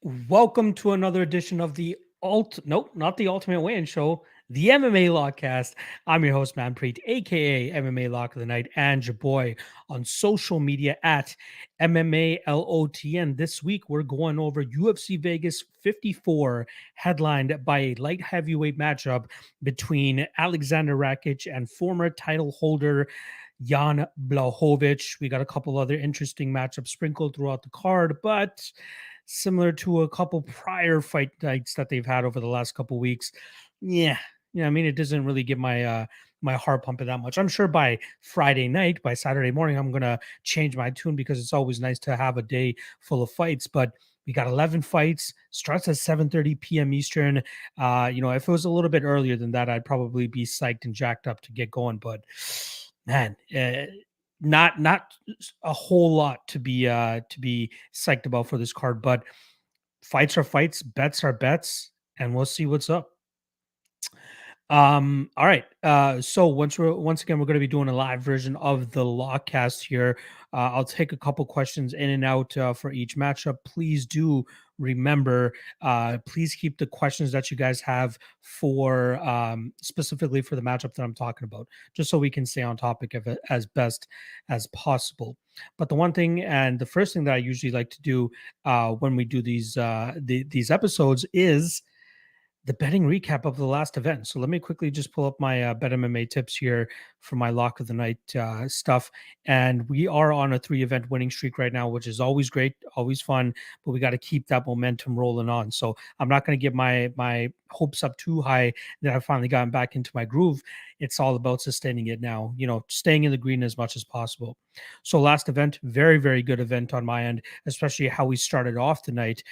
Welcome to another edition of the nope, not the Ultimate Weigh-In Show, the MMA Lockcast. I'm your host, Manpreet, aka MMA Lock of the Night, and your boy on social media at MMALOTN. This week, we're going over UFC Vegas 54, headlined by a light heavyweight matchup between Alexander Rakic and former title holder Jan Blachowicz. We got a couple other interesting matchups sprinkled throughout the card, but similar to a couple prior fight nights that they've had over the last couple weeks. Yeah, I mean, it doesn't really get my heart pumping that much. I'm sure by Friday night, by Saturday morning, I'm gonna change my tune because it's always nice to have a day full of fights. But we got 11 fights. Starts at 7:30 p.m. Eastern. If it was a little bit earlier than that, I'd probably be psyched and jacked up to get going. But man, not a whole lot to be psyched about for this card, but fights are fights, bets are bets, and we'll see what's up. All right. So once again, we're going to be doing a live version of the Lawcast here. I'll take a couple questions in and out for each matchup. Please do remember, please keep the questions that you guys have for specifically for the matchup that I'm talking about, just so we can stay on topic of it as best as possible. But the one thing and the first thing that I usually like to do when we do these episodes is the betting recap of the last event. So let me quickly just pull up my Bet MMA tips here for my lock of the night stuff. And we are on a 3-event winning streak right now, which is always great, always fun. But we got to keep that momentum rolling on. So I'm not going to get my hopes up too high that I've finally gotten back into my groove. It's all about sustaining it now, staying in the green as much as possible. So last event, very, very good event on my end, especially how we started off the night,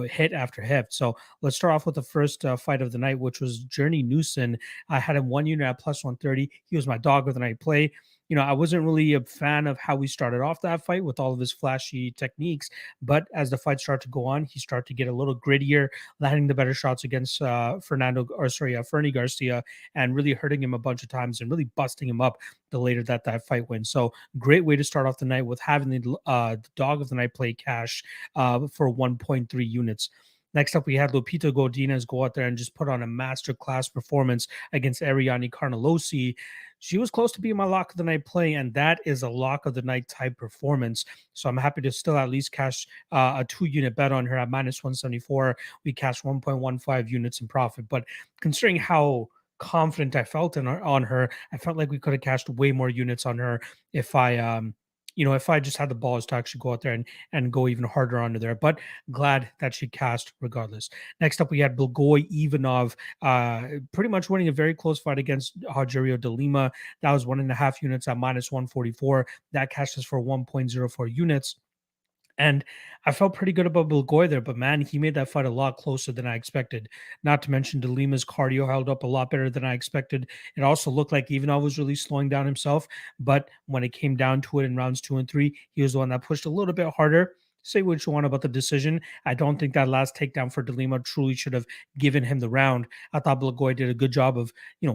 hit after hit. So let's start off with the first fight of the night, which was Journey Newson. I had him 1 unit at plus 130. He was my dog of the night play. I wasn't really a fan of how we started off that fight with all of his flashy techniques, but as the fight started to go on, he started to get a little grittier, landing the better shots against Fernie Garcia, and really hurting him a bunch of times and really busting him up the later that fight went. So great way to start off the night with having the dog of the night play cash for 1.3 units. Next up, we had Lupita Godinez go out there and just put on a masterclass performance against Ariane Carnelosi. She was close to being my lock of the night play, and that is a lock of the night type performance. So I'm happy to still at least cash a 2-unit bet on her at minus 174. We cashed 1.15 units in profit. But considering how confident I felt on her, I felt like we could have cashed way more units on her if I just had the balls to actually go out there and go even harder onto there. But glad that she cast regardless. Next up, we had Blagoy Ivanov, pretty much winning a very close fight against Rogerio de Lima. That was 1.5 units at minus 144. That cashed us for 1.04 units. And I felt pretty good about Blagoy there, but man, he made that fight a lot closer than I expected. Not to mention De Lima's cardio held up a lot better than I expected. It also looked like Ivanov was really slowing down himself, but when it came down to it in rounds 2 and 3, he was the one that pushed a little bit harder. Say what you want about the decision. I don't think that last takedown for De Lima truly should have given him the round. I thought Blagoy did a good job of,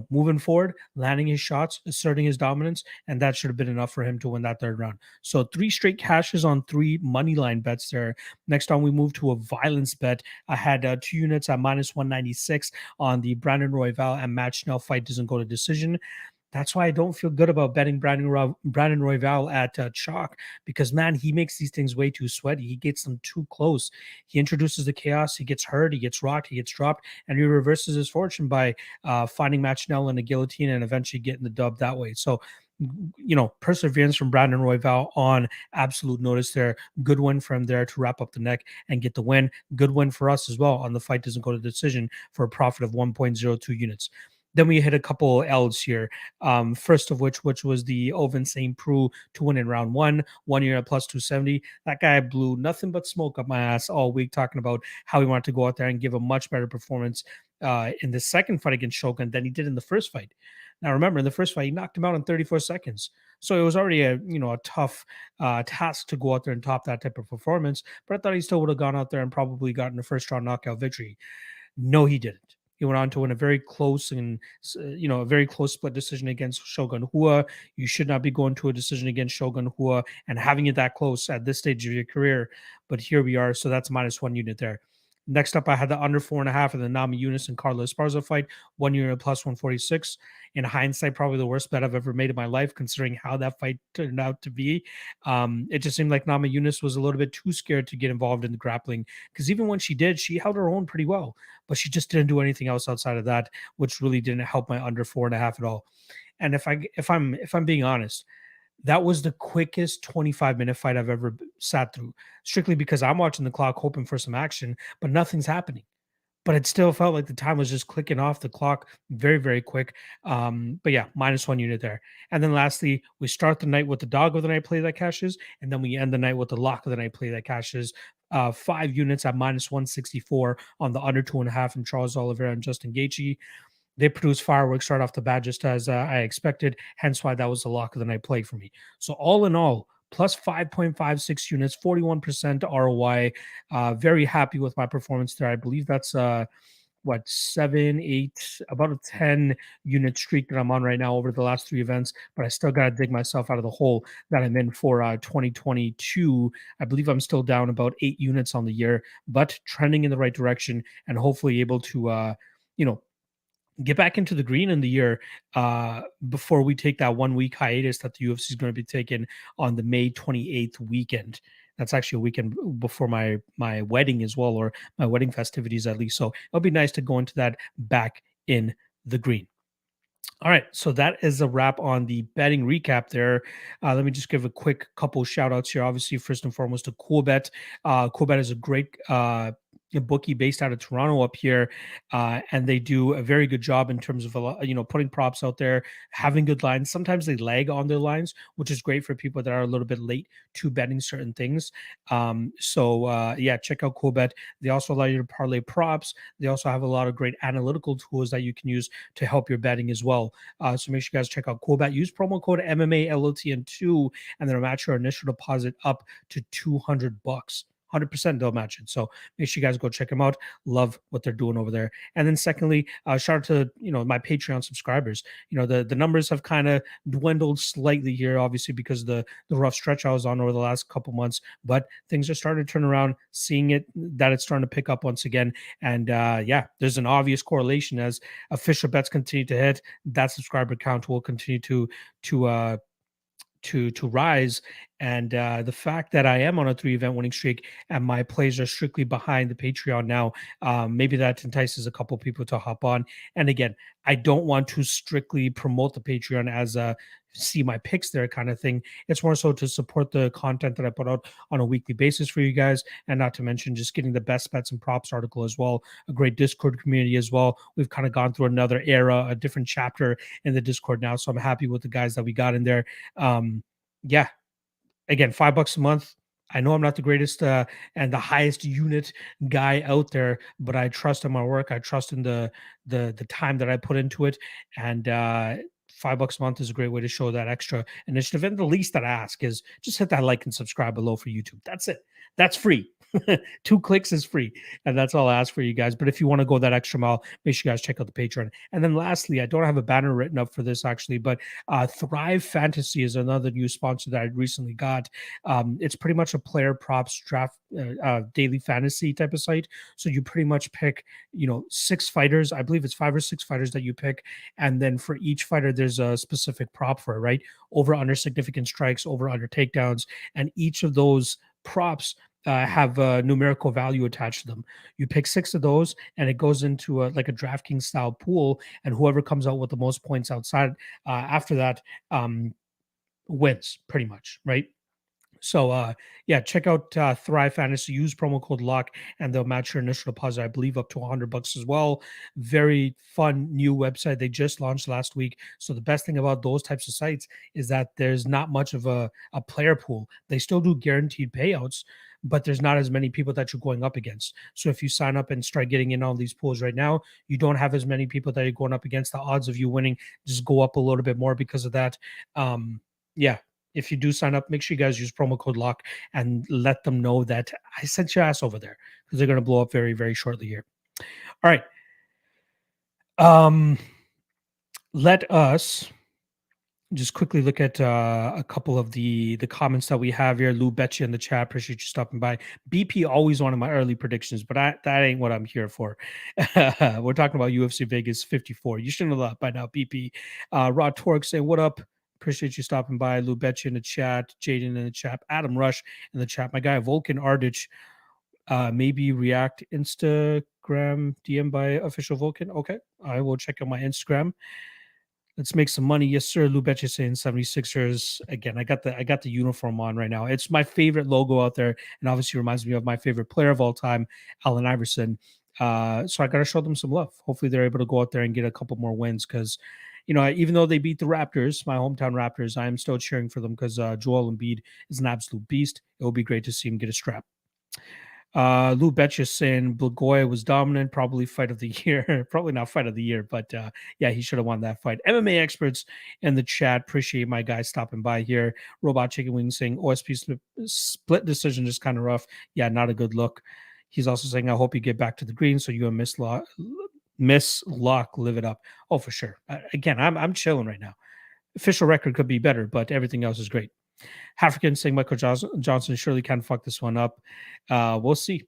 moving forward, landing his shots, asserting his dominance, and that should have been enough for him to win that third round. So 3 straight cashes on 3 money line bets there. Next on, we move to a violence bet. I had 2 units at minus 196 on the Brandon Royval and Matt Schnell fight doesn't go to decision. That's why I don't feel good about betting Brandon Royval at chalk because, man, he makes these things way too sweaty. He gets them too close. He introduces the chaos. He gets hurt. He gets rocked. He gets dropped. And he reverses his fortune by finding Matt Schnell in a guillotine and eventually getting the dub that way. So, perseverance from Brandon Royval on absolute notice there. Good win for him there to wrap up the neck and get the win. Good win for us as well on the fight doesn't go to decision for a profit of 1.02 units. Then we hit a couple L's here. First of which was the Oven St. Preux to win in round 1 year at plus 270. That guy blew nothing but smoke up my ass all week talking about how he wanted to go out there and give a much better performance in the second fight against Shogun than he did in the first fight. Now, remember, in the first fight, he knocked him out in 34 seconds. So it was already a tough task to go out there and top that type of performance. But I thought he still would have gone out there and probably gotten a first round knockout victory. No, he didn't. He went on to win a very close a very close split decision against Shogun Rua. You should not be going to a decision against Shogun Rua and having it that close at this stage of your career. But here we are. So that's -1 unit there. Next up, I had the under 4.5 in the Nami Yunus and Carlos Esparza fight, 1 unit +146. In hindsight, probably the worst bet I've ever made in my life, considering how that fight turned out to be. It just seemed like Nami Yunus was a little bit too scared to get involved in the grappling, because even when she did, she held her own pretty well, but she just didn't do anything else outside of that, which really didn't help my under 4.5 at all. And if I'm being honest, that was the quickest 25-minute fight I've ever sat through, strictly because I'm watching the clock hoping for some action, but nothing's happening. But it still felt like the time was just clicking off the clock very, very quick. But yeah, -1 unit there. And then lastly, we start the night with the dog of the night play that cashes, and then we end the night with the lock of the night play that cashes. 5 units at -164 on the under 2.5 from Charles Oliveira and Justin Gaethje. They produced fireworks right off the bat, just as I expected. Hence why that was the lock of the night play for me. So all in all, plus 5.56 units, 41% ROI. Very happy with my performance there. I believe that's what, 7, 8, about a 10 unit streak that I'm on right now over the last 3 events. But I still got to dig myself out of the hole that I'm in for 2022. I believe I'm still down about 8 units on the year, but trending in the right direction and hopefully able to, get back into the green in the year before we take that 1 week hiatus that the UFC is going to be taking on the May 28th weekend. That's actually a weekend before my wedding as well, or my wedding festivities at least. So it'll be nice to go into that back in the green. All right, so that is a wrap on the betting recap there. Let me just give a quick couple shout outs here. Obviously, first and foremost, to Coolbet. Coolbet is a great bookie based out of Toronto up here, and they do a very good job in terms of putting props out there, having good lines. Sometimes they lag on their lines, which is great for people that are a little bit late to betting certain things. Yeah, check out Coolbet. They also allow you to parlay props. They also have a lot of great analytical tools that you can use to help your betting as well. So make sure you guys check out Coolbet. Use promo code MMALOTN2, and they'll match your initial deposit up to $200. 100% they'll match it. So make sure you guys go check them out. Love what they're doing over there. And then secondly, shout out to my Patreon subscribers. The numbers have kind of dwindled slightly here, obviously because of the rough stretch I was on over the last couple months, but things are starting to turn around, seeing that it's starting to pick up once again. And there's an obvious correlation. As official bets continue to hit, that subscriber count will continue to rise. And the fact that I am on a 3-event winning streak and my plays are strictly behind the Patreon now, maybe that entices a couple people to hop on. And again, I don't want to strictly promote the Patreon as a see my picks there kind of thing. It's more so to support the content that I put out on a weekly basis for you guys, and not to mention just getting the best bets and props article as well, a great Discord community as well. We've kind of gone through another era, a different chapter in the Discord now, so I'm happy with the guys that we got in there. Again, $5 a month. I know I'm not the greatest and the highest unit guy out there, but I trust in my work. I trust in the time that I put into it, and $5 a month is a great way to show that extra initiative. And the least that I ask is just hit that like and subscribe below for YouTube. That's it. That's free. 2 clicks is free, and that's all I ask for you guys. But if you want to go that extra mile, make sure you guys check out the Patreon. And then lastly, I don't have a banner written up for this actually, but Thrive Fantasy is another new sponsor that I recently got. It's pretty much a player props draft daily fantasy type of site. So you pretty much pick 6 fighters. I believe it's 5 or 6 fighters that you pick, and then for each fighter there's a specific prop for it, right? Over under significant strikes, over under takedowns, and each of those props have a numerical value attached to them. You pick 6 of those, and it goes into like a DraftKings style pool, and whoever comes out with the most points outside after that wins, pretty much, right? So check out Thrive Fantasy. Use promo code LOCK, and they'll match your initial deposit, I believe, up to $100 as well. Very fun new website they just launched last week. So the best thing about those types of sites is that there's not much of a player pool. They still do guaranteed payouts, but there's not as many people that you're going up against. So if you sign up and start getting in all these pools right now, you don't have as many people that you're going up against. The odds of you winning just go up a little bit more because of that. If you do sign up, make sure you guys use promo code LOCK and let them know that I sent your ass over there, because they're going to blow up very, very shortly here. All right. Let us just quickly look at a couple of the comments that we have here. Lou Betcha in the chat. Appreciate you stopping by. BP always one of my early predictions, but that ain't what I'm here for. We're talking about UFC Vegas 54. You should know that by now, BP. Rod Torque saying, what up? Appreciate you stopping by. Lou Betcha in the chat. Jaden in the chat. Adam Rush in the chat. My guy, Vulcan Ardich. Maybe React Instagram DM by official Vulcan. Okay. I will check out my Instagram. Let's make some money. Yes, sir. Lou Betcha saying 76ers. Again, I got the uniform on right now. It's my favorite logo out there, and obviously reminds me of my favorite player of all time, Allen Iverson. So I gotta show them some love. Hopefully they're able to go out there and get a couple more wins because even though they beat the Raptors, my hometown Raptors, I am still cheering for them because Joel Embiid is an absolute beast. It will be great to see him get a strap. Lou Betcha saying Blagoy was dominant, probably fight of the year. Probably not fight of the year, but yeah, he should have won that fight. MMA experts in the chat, appreciate my guys stopping by here. Robot Chicken Wing saying OSP split decision is kind of rough. Yeah, not a good look. He's also saying, I hope you get back to the green so you and Miss Luck live it up. Oh, for sure. Again, I'm chilling right now. Official record could be better, but everything else is great. African saying Michael Johnson surely can fuck this one up. We'll see.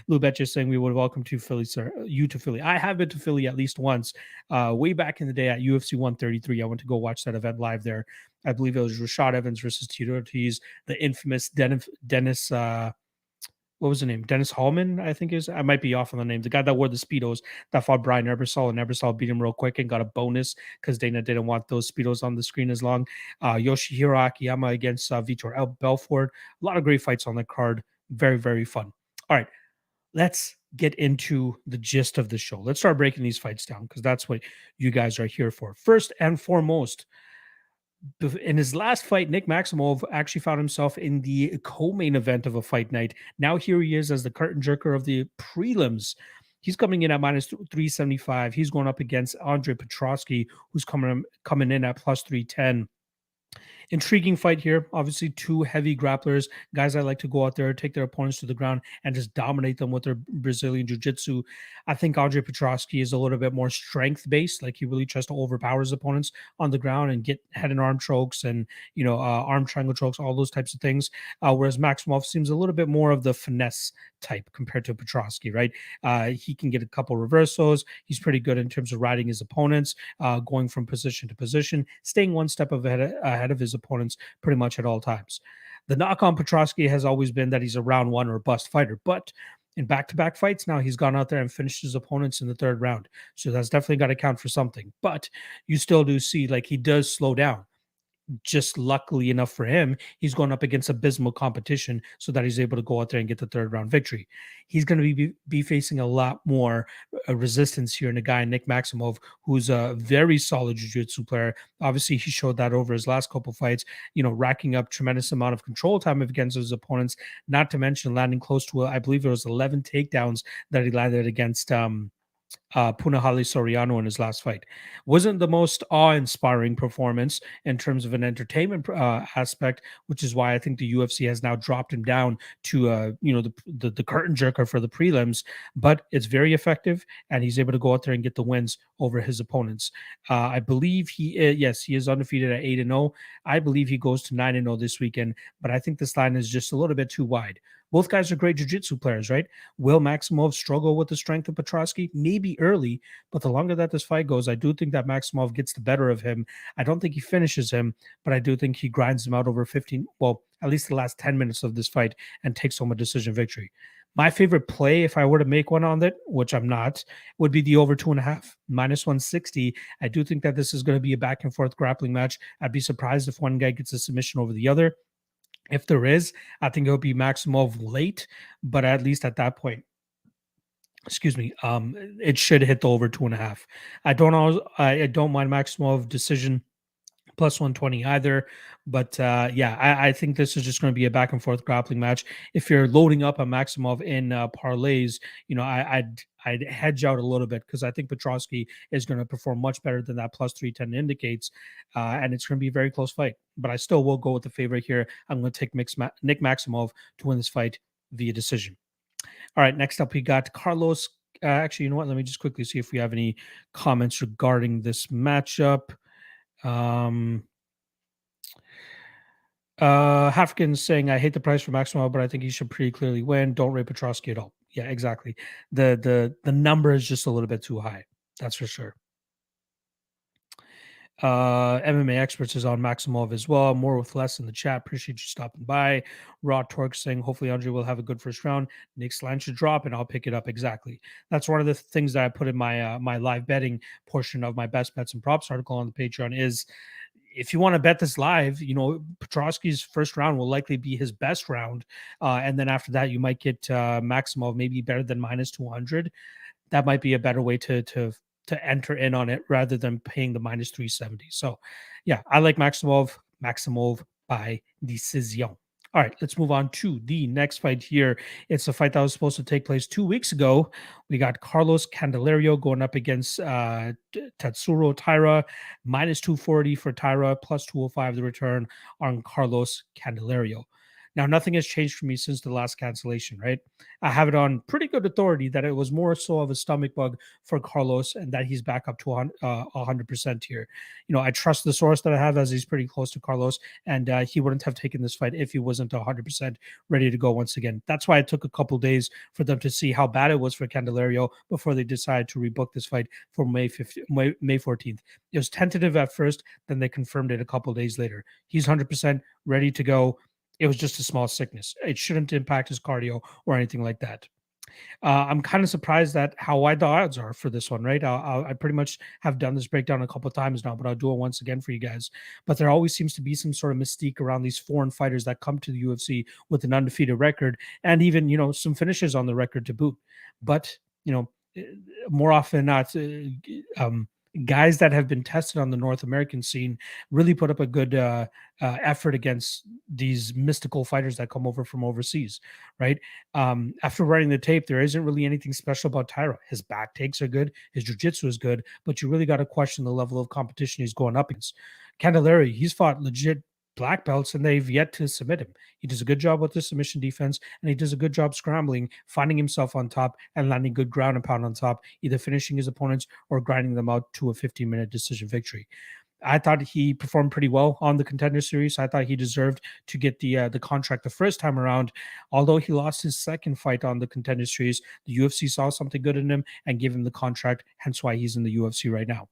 Lou Betcha saying we would welcome to Philly, sir. You to Philly. I have been to Philly at least once. Way back in the day at UFC 133. I went to go watch that event live there. I believe it was Rashad Evans versus Tito Ortiz, the infamous Dennis what was the name? Dennis Hallman, I think is. I might be off on the name. The guy that wore the Speedos that fought Brian Ebersol, and Ebersol beat him real quick and got a bonus because Dana didn't want those Speedos on the screen as long. Yoshihiro Akiyama against Vitor Belfort. A lot of great fights on the card. Very, very fun. All right, let's get into the gist of the show. Let's start breaking these fights down because that's what you guys are here for. First and foremost, in his last fight, Nick Maximov actually found himself in the co-main event of a fight night. Now here he is as the curtain jerker of the prelims. He's coming in at minus 375. He's going up against Andre Petroski, who's coming in at plus 310. Intriguing fight here. Obviously, two heavy grapplers, guys that like to go out there, take their opponents to the ground, and just dominate them with their Brazilian jiu-jitsu. I think Andre Petroski is a little bit more strength-based. Like he really tries to overpower his opponents on the ground and get head and arm chokes and arm triangle chokes, all those types of things. Whereas Maximov seems a little bit more of the finesse type compared to Petroski, right? He can get a couple reversals. He's pretty good in terms of riding his opponents, going from position to position, staying one step ahead of his opponents pretty much at all times. The knock on Petroski has always been that he's a round one or bust fighter, but in back-to-back fights now, he's gone out there and finished his opponents in the third round. So that's definitely got to count for something. But you still do see like he does slow down. Just luckily enough for him, he's going up against abysmal competition so that he's able to go out there and get the third round victory. He's going to be facing a lot more resistance here in a guy, Nick Maximov, who's a very solid jiu-jitsu player. Obviously, he showed that over his last couple fights, racking up tremendous amount of control time against his opponents, not to mention landing close to, I believe it was 11 takedowns that he landed against Punahali Soriano in his last fight. Wasn't the most awe-inspiring performance in terms of an entertainment aspect, which is why I think the UFC has now dropped him down to the curtain jerker for the prelims. But it's very effective, and he's able to go out there and get the wins over his opponents. I believe he is undefeated at 8-0. I believe he goes to 9-0 this weekend, but I think this line is just a little bit too wide. Both guys are great jiu-jitsu players, right? Will Maximov struggle with the strength of Petroski? Maybe early, but the longer that this fight goes, I do think that Maximov gets the better of him. I don't think he finishes him, but I do think he grinds him out over at least the last 10 minutes of this fight and takes home a decision victory. My favorite play, if I were to make one on that, which I'm not, would be the over 2.5, minus 160. I do think that this is going to be a back and forth grappling match. I'd be surprised if one guy gets a submission over the other. If there is, I think it'll be Maximov late, but at least at that point, it should hit the over 2.5. I don't mind Maximov decision plus 120 either, but I think this is just going to be a back and forth grappling match. If you're loading up on Maximov in parlays, I'd hedge out a little bit because I think Petroski is going to perform much better than that plus 310 indicates, and it's going to be a very close fight. But I still will go with the favorite here. I'm going to take Nick Maximov to win this fight via decision. All right, next up we got Carlos Actually, you know what? Let me just quickly see if we have any comments regarding this matchup. Hafkin's saying, I hate the price for Maximov, but I think he should pretty clearly win. Don't rate Petroski at all. Yeah, exactly. The number is just a little bit too high. That's for sure. MMA Experts is on Maximov as well. More with less in the chat. Appreciate you stopping by. Raw Torque saying, hopefully Andre will have a good first round. Nick's line should drop and I'll pick it up. Exactly. That's one of the things that I put in my my live betting portion of my best bets and props article on the Patreon is, if you want to bet this live, you know, Petroski's first round will likely be his best round. And then after that, you might get Maximov maybe better than minus 200. That might be a better way to enter in on it rather than paying the minus 370. So yeah, I like Maximov by decision. All right, let's move on to the next fight here. It's a fight that was supposed to take place 2 weeks ago. We got Carlos Candelario going up against Tatsuro Taira, minus 240 for Taira, plus 205 the return on Carlos Candelario. Now, nothing has changed for me since the last cancellation, right? I have it on pretty good authority that it was more so of a stomach bug for Carlos and that he's back up to 100% here. You know, I trust the source that I have as he's pretty close to Carlos, and he wouldn't have taken this fight if he wasn't 100% ready to go once again. That's why it took a couple days for them to see how bad it was for Candelario before they decided to rebook this fight for May 14th. It was tentative at first, then they confirmed it a couple days later. He's 100% ready to go. It was just a small sickness. It shouldn't impact his cardio or anything like that. I'm kind of surprised at how wide the odds are for this one, right? I pretty much have done this breakdown a couple of times now, but I'll do it once again for you guys. But there always seems to be some sort of mystique around these foreign fighters that come to the UFC with an undefeated record and even, you know, some finishes on the record to boot. But, you know, more often than not, guys that have been tested on the North American scene really put up a good effort against these mystical fighters that come over from overseas, right? After running the tape, there isn't really anything special about Taira. His back takes are good, his jiu-jitsu is good, but you really got to question the level of competition he's going up against. Candelario, he's fought legit black belts and they've yet to submit him. He does a good job with the submission defense and he does a good job scrambling, finding himself on top and landing good ground and pound on top, either finishing his opponents or grinding them out to a 15-minute decision victory. I thought he performed pretty well on the Contender Series. I thought he deserved to get the contract the first time around. Although he lost his second fight on the Contender Series, the UFC saw something good in him and gave him the contract, hence why he's in the UFC right now.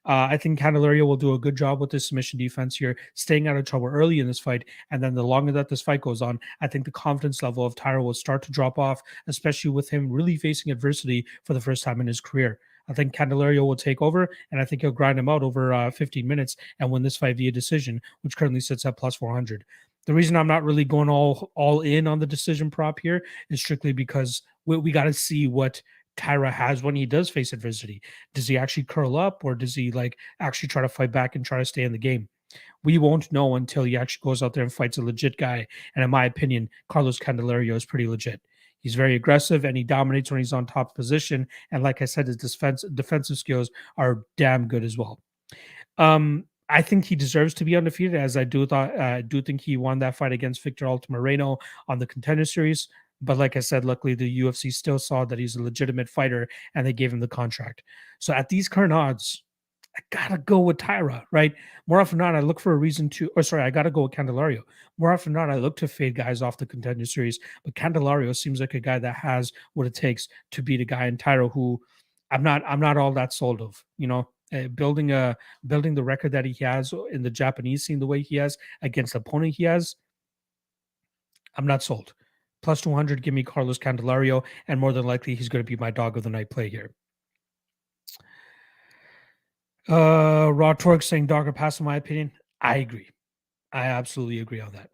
I think Candelario will do a good job with his submission defense here, staying out of trouble early in this fight. And then the longer that this fight goes on, I think the confidence level of Taira will start to drop off, especially with him really facing adversity for the first time in his career. I think Candelario will take over, and I think he'll grind him out over 15 minutes and win this fight via decision, which currently sits at plus 400. The reason I'm not really going all in on the decision prop here is strictly because we got to see what Taira has when he does face adversity. Does he actually curl up or does he like actually try to fight back and try to stay in the game? We won't know until he actually goes out there and fights a legit guy. And in my opinion, Carlos Candelario is pretty legit. He's very aggressive and he dominates when he's on top position. And like I said, his defensive skills are damn good as well. I think he deserves to be undefeated, as I do think he won that fight against Victor Altamirano on the Contender Series. But like I said, luckily the UFC still saw that he's a legitimate fighter and they gave him the contract. So at these current odds, I gotta go with Taira, right? More often than not, I look for a reason to, I gotta go with Candelario. More often than not, I look to fade guys off the Contender Series, but Candelario seems like a guy that has what it takes to beat a guy in Taira who I'm not all that sold of, you know. Building the record that he has in the Japanese scene the way he has against the opponent he has, I'm not sold. Plus 200, give me Carlos Candelario, and more than likely he's going to be my dog of the night play here. Raw Torque saying dog or pass in my opinion. I agree. I absolutely agree on that.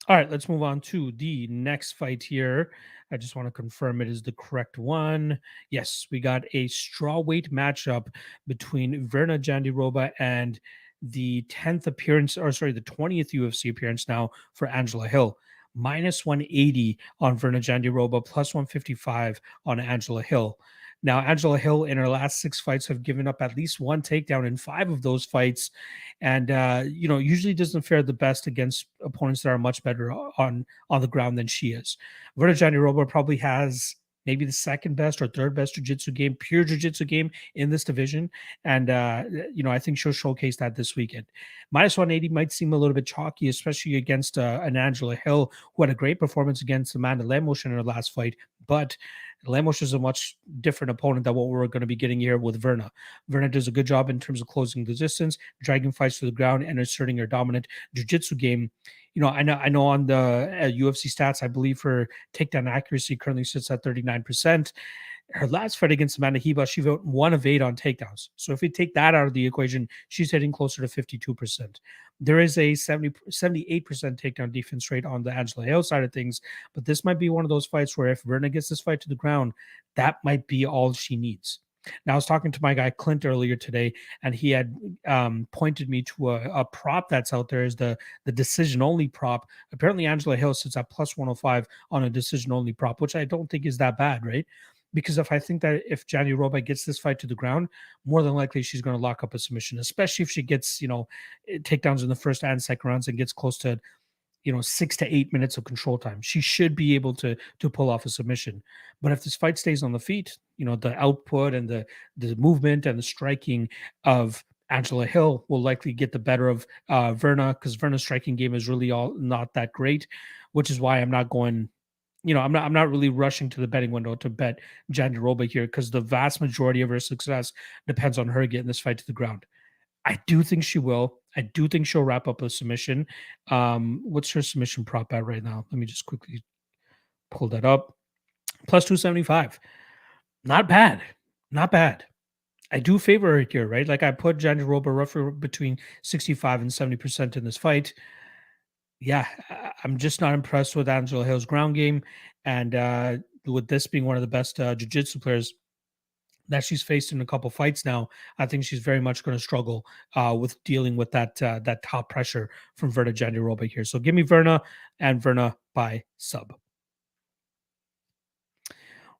All right, let's move on to the next fight here. I just want to confirm it is the correct one. Yes, we got a strawweight matchup between Verna Jandiroba and the 10th appearance, the 20th UFC appearance now for Angela Hill. Minus 180 on Verna Jandiroba, plus 155 on Angela Hill. Now, Angela Hill in her last 6 fights have given up at least one takedown in 5 of those fights. And, usually doesn't fare the best against opponents that are much better on the ground than she is. Verna Jandiroba probably has maybe the second best or third best jiu-jitsu game, pure jiu-jitsu game in this division. And I think she'll showcase that this weekend. Minus 180 might seem a little bit chalky, especially against an Angela Hill, who had a great performance against Amanda Lemos in her last fight. But Lemos is a much different opponent than what we're going to be getting here with Verna. Verna does a good job in terms of closing the distance, dragging fights to the ground, and asserting her dominant jiu-jitsu game. I know on the UFC stats, I believe her takedown accuracy currently sits at 39%. Her last fight against Amanda Ribas, she went 1 of 8 on takedowns. So if we take that out of the equation, she's hitting closer to 52%. There is a 78% takedown defense rate on the Angela Hill side of things, but this might be one of those fights where if Verna gets this fight to the ground, that might be all she needs. Now, I was talking to my guy Clint earlier today, and he had pointed me to a prop that's out there, is the decision only prop. Apparently, Angela Hill sits at plus 105 on a decision only prop, which I don't think is that bad, right? Because if I think that if Jandiroba gets this fight to the ground, more than likely she's going to lock up a submission, especially if she gets, takedowns in the first and second rounds and gets close to 6 to 8 minutes of control time. She should be able to pull off a submission. But if this fight stays on the feet, the output and the movement and the striking of Angela Hill will likely get the better of Verna, because Verna's striking game is really all not that great, which is why I'm not going. I'm not really rushing to the betting window to bet Jandiroba here, because the vast majority of her success depends on her getting this fight to the ground. I do think she will. I do think she'll wrap up a submission. What's her submission prop at right now? Let me just quickly pull that up. Plus 275. Not bad. Not bad. I do favor her here, right? Like, I put Jandiroba roughly between 65 and 70% in this fight. Yeah, I'm just not impressed with Angela Hill's ground game. And with this being one of the best jiu-jitsu players that she's faced in a couple fights now, I think she's very much going to struggle with dealing with that top pressure from Verna Jandiroba here. So give me Verna, and Verna by sub.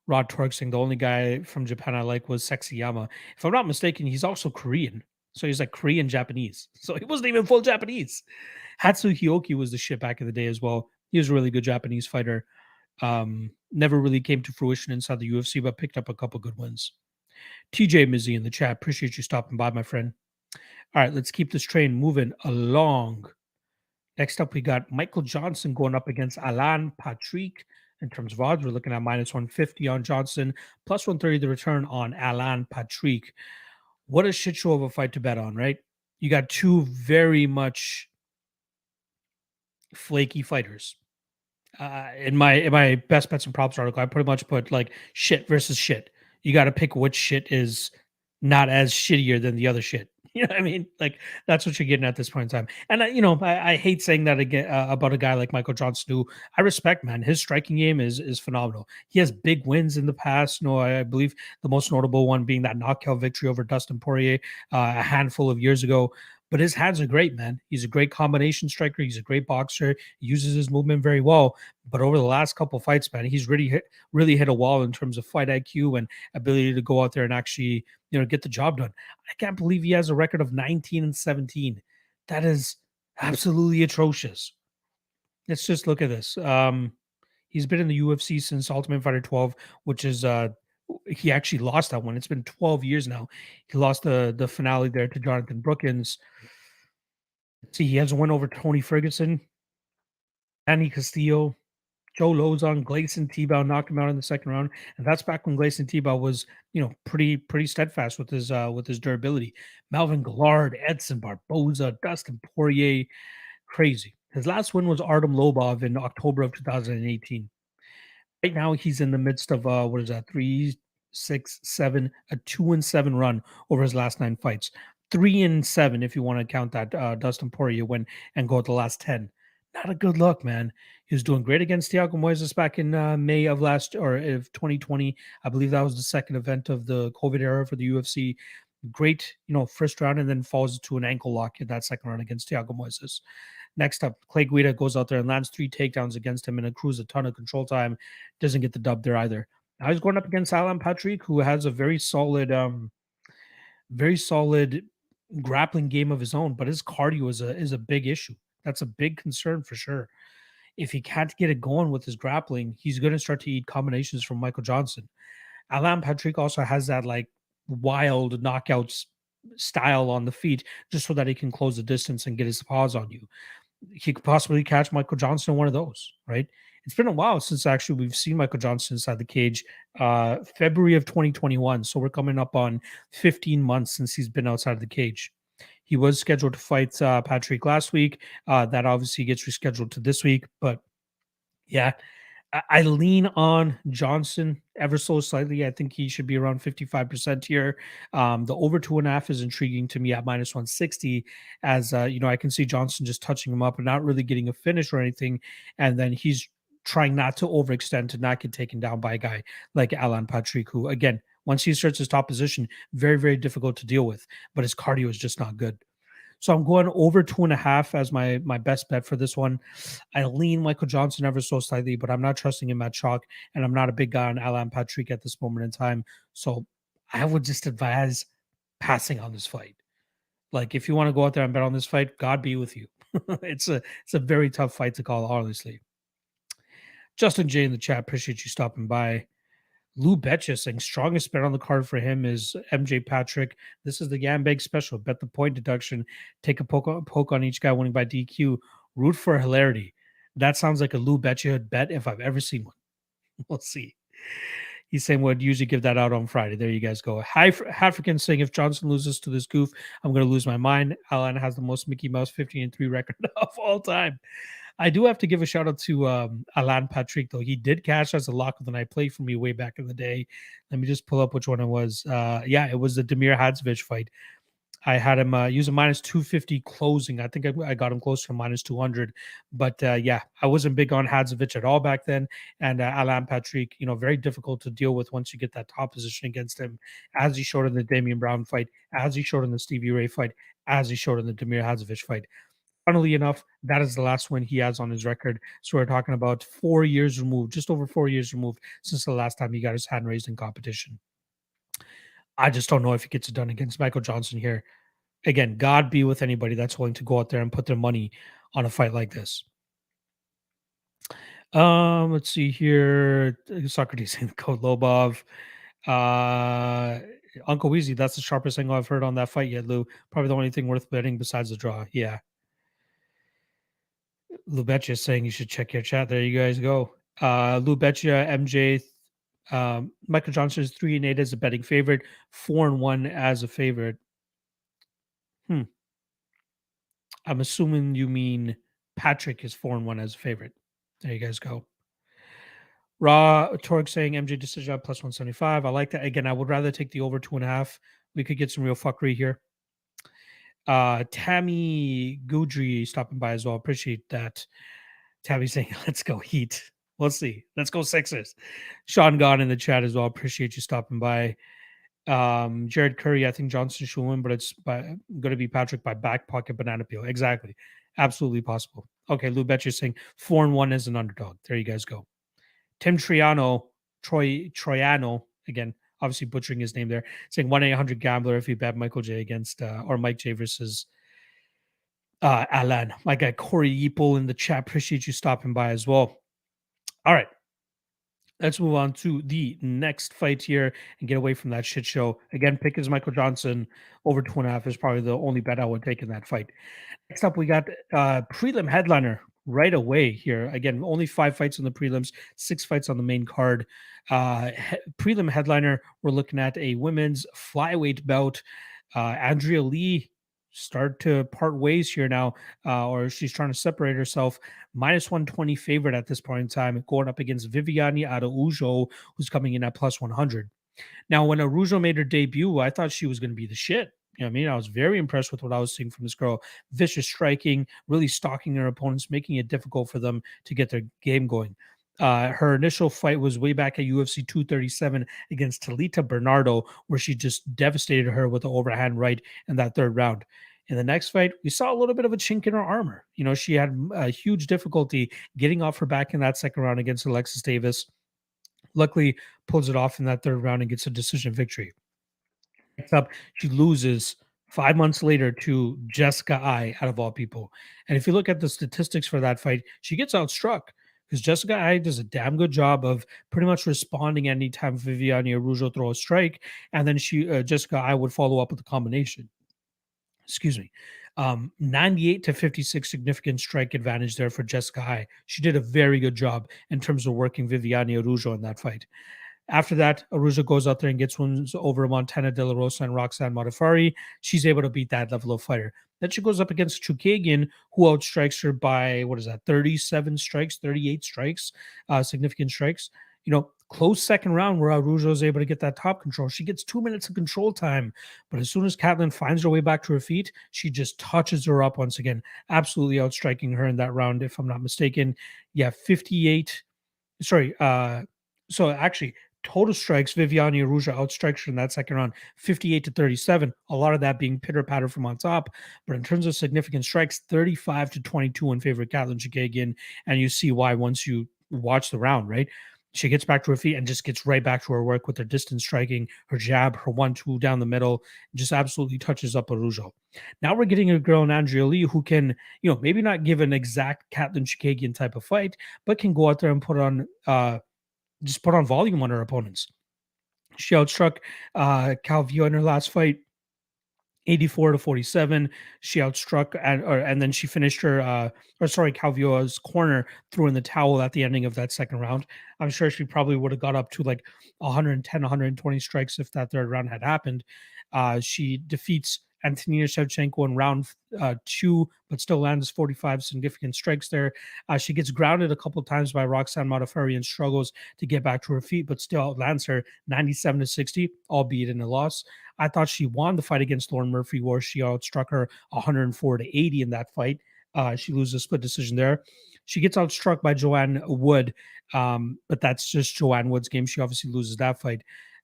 Rod Torg saying the only guy from Japan I like was Sexyama. If I'm not mistaken, he's also Korean. So he's like Korean Japanese. So he wasn't even full Japanese. Hatsu Hioki was the shit back in the day as well. He was a really good Japanese fighter. Never really came to fruition inside the UFC, but picked up a couple good wins. TJ Mizzy in the chat. Appreciate you stopping by, my friend. All right, let's keep this train moving along. Next up, we got Michael Johnson going up against Alan Patrick. In terms of odds, we're looking at minus 150 on Johnson, plus 130 the return on Alan Patrick. What a shit show of a fight to bet on, right? You got two very much flaky fighters. In my best bets and props article, I pretty much put like shit versus shit. You got to pick which shit is not as shittier than the other shit. You know what I mean? Like, that's what you're getting at this point in time. And I hate saying that again about a guy like Michael Johnson, who I respect, man. His striking game is phenomenal. He has big wins in the past. I believe the most notable one being that knockout victory over Dustin Poirier a handful of years ago. But his hands are great, man. He's a great combination striker. He's a great boxer. He uses his movement very well. But over the last couple of fights, man, he's really hit a wall in terms of fight IQ and ability to go out there and actually, get the job done. I can't believe he has a record of 19-17. That is absolutely atrocious. Let's just look at this. He's been in the UFC since Ultimate Fighter 12, which is he actually lost that one. It's been 12 years now. He lost the finale there to Jonathan Brookins. Let's see, he has a win over Tony Ferguson, Annie Castillo, Joe Lozon, Gleison Tebow knocked him out in the second round, and that's back when Gleison Tebow was, pretty steadfast with his durability. Melvin Gillard, Edson Barboza, Dustin Poirier, crazy. His last win was Artem Lobov in October of 2018. Right now, he's in the midst of what is that? 3, 6, 7, a 2-7 run over his last 9 fights. 3-7 if you want to count that Dustin Poirier win and go with the last 10. Not a good look, man. He was doing great against Thiago Moises back in May of 2020. I believe that was the second event of the COVID era for the UFC. Great, first round, and then falls to an ankle lock in that second round against Thiago Moises. Next up, Clay Guida goes out there and lands 3 takedowns against him and accrues a ton of control time. Doesn't get the dub there either. Now he's going up against Alan Patrick, who has a very solid grappling game of his own, but his cardio is a big issue. That's a big concern for sure. If he can't get it going with his grappling, he's going to start to eat combinations from Michael Johnson. Alan Patrick also has that like wild knockouts style on the feet just so that he can close the distance and get his paws on you. He could possibly catch Michael Johnson in one of those, right? It's been a while since actually we've seen Michael Johnson inside the cage. February of 2021. So we're coming up on 15 months since he's been outside of the cage. He was scheduled to fight Patrick last week. That obviously gets rescheduled to this week. But yeah, I lean on Johnson ever so slightly. I think he should be around 55% here. The over 2.5 is intriguing to me at minus 160, as I can see Johnson just touching him up and not really getting a finish or anything. And then he's trying not to overextend to not get taken down by a guy like Alan Patrick, who, again, once he starts his top position, very, very difficult to deal with, but his cardio is just not good. So I'm going over 2.5 as my best bet for this one. I lean Michael Johnson ever so slightly, but I'm not trusting him at chalk, and I'm not a big guy on Alan Patrick at this moment in time. So I would just advise passing on this fight. Like, if you want to go out there and bet on this fight, God be with you. It's a very tough fight to call, honestly. Justin J in the chat, appreciate you stopping by. Lou Betcha saying strongest bet on the card for him is MJ Patrick. This is the Gambag special. Bet the point deduction. Take a poke on each guy winning by DQ. Root for hilarity. That sounds like a Lou Betcha bet if I've ever seen one. We'll see. He's saying would usually give that out on Friday. There you guys go. African saying if Johnson loses to this goof, I'm going to lose my mind. Alan has the most Mickey Mouse 15-3 record of all time. I do have to give a shout out to Alan Patrick, though. He did cash as a lock of the night play for me way back in the day. Let me just pull up which one it was. It was the Damir Hadzovic fight. I had him use a minus 250 closing. I think I got him close to minus 200. But I wasn't big on Hadzovic at all back then. And Alan Patrick, very difficult to deal with once you get that top position against him, as he showed in the Damian Brown fight, as he showed in the Stevie Ray fight, as he showed in the Damir Hadzovic fight. Funnily enough, that is the last win he has on his record. So we're talking about 4 years removed, just over 4 years removed since the last time he got his hand raised in competition. I just don't know if he gets it done against Michael Johnson here. Again, God be with anybody that's willing to go out there and put their money on a fight like this. Let's see here. Socrates saying code Lobov. Uncle Weezy, that's the sharpest thing I've heard on that fight yet, Lou. Probably the only thing worth betting besides the draw. Yeah. Lou Betcha is saying you should check your chat. There you guys go. Lou Betcha, MJ, Michael Johnson is 3-8 as a betting favorite, 4-1 as a favorite. I'm assuming you mean Patrick is 4-1 as a favorite. There you guys go. Raw Torque saying MJ decision plus 175. I like that. Again, I would rather take the over 2.5. We could get some real fuckery here. Tammy Goudry stopping by as well. Appreciate that. Tammy saying, let's go Heat. We'll see. Let's go Sixers. Sean Gone in the chat as well. Appreciate you stopping by. Jared Curry, I think Johnson should win, but it's going to be Patrick by back pocket banana peel. Exactly. Absolutely possible. Okay, Lou Betcher saying 4-1 as an underdog. There you guys go. Tim Troiano, again, obviously butchering his name there, saying 1-800-GAMBLER if you bet Michael J against, or Mike J versus Alan. My guy Corey Yeeple in the chat. Appreciate you stopping by as well. All right. Let's move on to the next fight here and get away from that shit show. Again, pick is Michael Johnson. Over 2.5 is probably the only bet I would take in that fight. Next up, we got prelim headliner right away here. Again, only 5 fights on the prelims, 6 fights on the main card. Prelim headliner, we're looking at a women's flyweight bout. Andrea Lee start to part ways here now, or she's trying to separate herself. Minus 120 favorite at this point in time, going up against Viviane Araujo, who's coming in at plus 100. Now, when Araujo made her debut, I thought she was going to be the shit. You know what I mean? I was very impressed with what I was seeing from this girl. Vicious striking, really stalking her opponents, making it difficult for them to get their game going. Her initial fight was way back at UFC 237 against Talita Bernardo, where she just devastated her with the overhand right in that 3rd round. In the next fight, we saw a little bit of a chink in her armor. You know, she had a huge difficulty getting off her back in that 2nd round against Alexis Davis. Luckily, pulls it off in that 3rd round and gets a decision victory. Next up, she loses 5 months later to Jessica I, out of all people. And if you look at the statistics for that fight, she gets outstruck because Jessica I does a damn good job of pretty much responding anytime Viviane Araujo throw a strike, and then Jessica I would follow up with a combination. Excuse me. 98 to 56 significant strike advantage there for Jessica I. She did a very good job in terms of working Viviane Araujo in that fight. After that, Araujo goes out there and gets wins over Montana De La Rosa and Roxanne Modafari. She's able to beat that level of fighter. Then she goes up against Chookagian, who outstrikes her by, 37 strikes, 38 strikes, significant strikes. Close second round where Araujo is able to get that top control. She gets 2 minutes of control time. But as soon as Katlyn finds her way back to her feet, she just touches her up once again, absolutely outstriking her in that round, if I'm not mistaken. Yeah, 58. Sorry. So actually, total strikes, Viviane Araujo outstrikes her in that second round, 58 to 37. A lot of that being pitter patter from on top. But in terms of significant strikes, 35 to 22 in favor of Katlyn Chookagian. And you see why once you watch the round, right? She gets back to her feet and just gets right back to her work with her distance striking, her jab, her 1-2 down the middle, just absolutely touches up Araujo. Now we're getting a girl in Andrea Lee who can, maybe not give an exact Katlyn Chookagian type of fight, but can go out there and put on volume on her opponents. She outstruck Calvillo in her last fight, 84 to 47. She outstruck and then she finished her Calvillo's corner, threw in the towel at the ending of that second round. I'm sure she probably would have got up to like 110, 120 strikes if that third round had happened. She defeats Antonina Shevchenko in round 2, but still lands 45 significant strikes there. She gets grounded a couple times by Roxanne Modafari and struggles to get back to her feet, but still outlands her 97 to 60, albeit in a loss. I thought she won the fight against Lauren Murphy, where she outstruck her 104 to 80 in that fight. She loses a split decision there. She gets outstruck by Joanne Wood, but that's just Joanne Wood's game. She obviously loses that fight.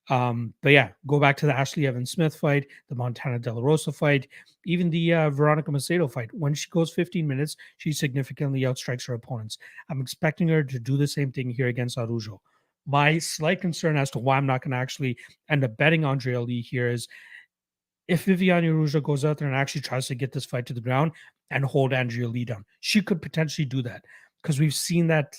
But yeah, go back to the Ashley Evans Smith fight, the Montana De La Rosa fight, even the Veronica Macedo fight. When she goes 15 minutes, she significantly outstrikes her opponents. I'm expecting her to do the same thing here against Araujo. My slight concern as to why I'm not going to actually end up betting Andrea Lee here is if Viviane Araujo goes out there and actually tries to get this fight to the ground and hold Andrea Lee down. She could potentially do that because we've seen that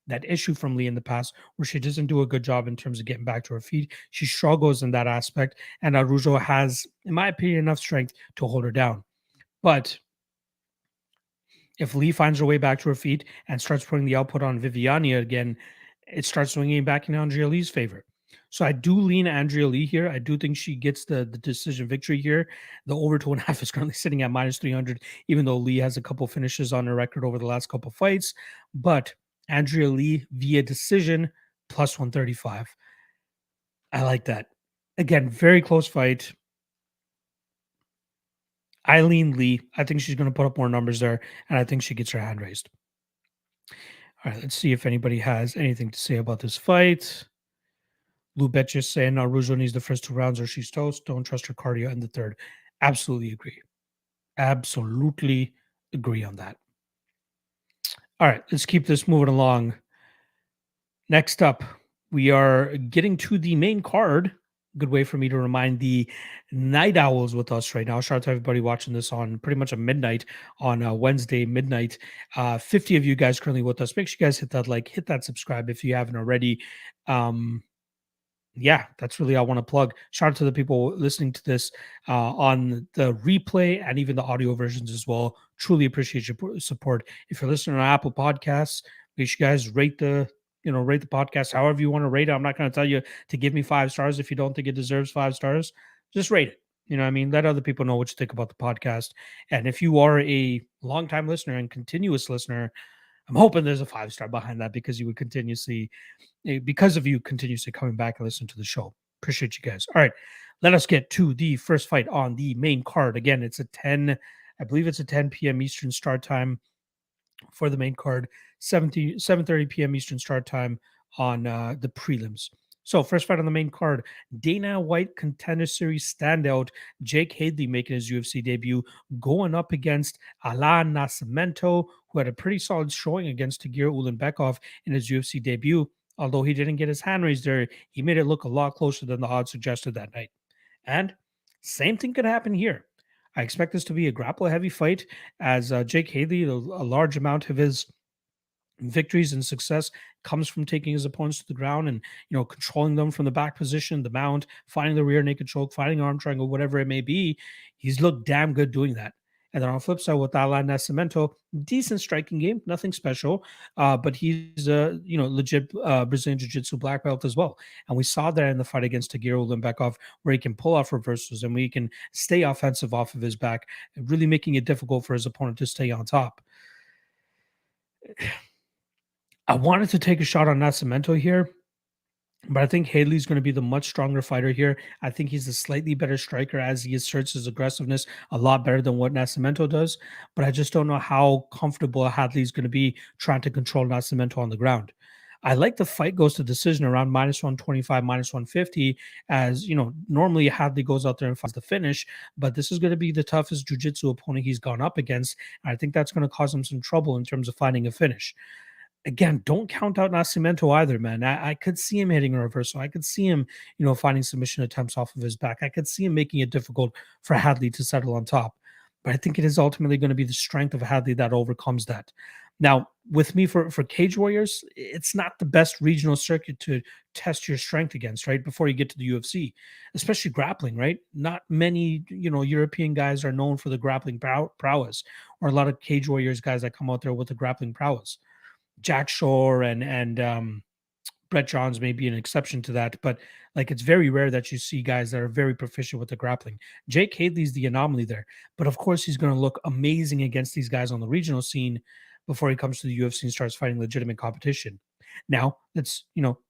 that issue from Lee in the past where she doesn't do a good job in terms of getting back to her feet. She struggles in that aspect, and Araujo has, in my opinion, enough strength to hold her down. But if Lee finds her way back to her feet and starts putting the output on Viviane again, it starts swinging back in Andrea Lee's favor. So I do lean Andrea Lee here. I do think she gets the decision victory here. The over 2.5 is currently sitting at minus 300, even though Lee has a couple finishes on her record over the last couple fights. But Andrea Lee via decision plus 135. I like that. Again, very close fight. I lean Lee. I think she's going to put up more numbers there, and I think she gets her hand raised. All right, let's see if anybody has anything to say about this fight. Lou Bet just saying Araujo needs the first 2 rounds or she's toast. Don't trust her cardio in the third. Absolutely agree. Absolutely agree on that. All right, let's keep this moving along. Next up, we are getting to the main card. Good way for me to remind the night owls with us right now. Shout out to everybody watching this on pretty much a midnight on Wednesday midnight. 50 of you guys currently with us. Make sure you guys hit that like, hit that subscribe if you haven't already. Yeah, that's really all I want to plug. Shout out to the people listening to this on the replay and even the audio versions as well. Truly appreciate your support. If you're listening on Apple Podcasts, make sure you guys rate the podcast however you want to rate it. I'm not going to tell you to give me 5 stars if you don't think it deserves 5 stars. Just rate it. You know what I mean? Let other people know what you think about the podcast. And if you are a longtime listener and continuous listener, I'm hoping there's a 5-star behind that because you continuously coming back and listen to the show. Appreciate you guys. All right, let us get to the first fight on the main card. Again, it's I believe it's a 10 p.m. Eastern start time for the main card, 7:30 p.m. Eastern start time on the prelims. So first fight on the main card, Dana White Contender Series standout Jake Hadley making his UFC debut, going up against Alain Nascimento, who had a pretty solid showing against Tagir Ulanbekov in his UFC debut. Although he didn't get his hand raised there, he made it look a lot closer than the odds suggested that night. And same thing could happen here. I expect this to be a grapple-heavy fight, as Jake Hadley, a large amount of his victories and success comes from taking his opponents to the ground and controlling them from the back position, the mount, finding the rear naked choke, finding arm triangle, whatever it may be. He's looked damn good doing that. And then on the flip side with Taira Nascimento, decent striking game, nothing special, but he's a legit Brazilian Jiu-Jitsu black belt as well. And we saw that in the fight against Tagiro Limbekov, where he can pull off reversals and we can stay offensive off of his back, really making it difficult for his opponent to stay on top. I wanted to take a shot on Nascimento here, but I think Hadley's going to be the much stronger fighter here. I think he's a slightly better striker as he asserts his aggressiveness a lot better than what Nascimento does. But I just don't know how comfortable Hadley's going to be trying to control Nascimento on the ground. I like the fight goes to decision around -125, -150, as normally Hadley goes out there and finds the finish, but this is going to be the toughest jiu-jitsu opponent he's gone up against. And I think that's going to cause him some trouble in terms of finding a finish. Again, don't count out Nascimento either, man. I could see him hitting a reversal. I could see him, finding submission attempts off of his back. I could see him making it difficult for Hadley to settle on top. But I think it is ultimately going to be the strength of Hadley that overcomes that. Now, with me for Cage Warriors, it's not the best regional circuit to test your strength against, right? Before you get to the UFC, especially grappling, right? Not many, European guys are known for the grappling prowess, or a lot of Cage Warriors guys that come out there with the grappling prowess. Jack Shore and Brett Johns may be an exception to that, but like it's very rare that you see guys that are very proficient with the grappling. Jake Hadley's the anomaly there, but of course he's going to look amazing against these guys on the regional scene before he comes to the UFC and starts fighting legitimate competition. Now, it's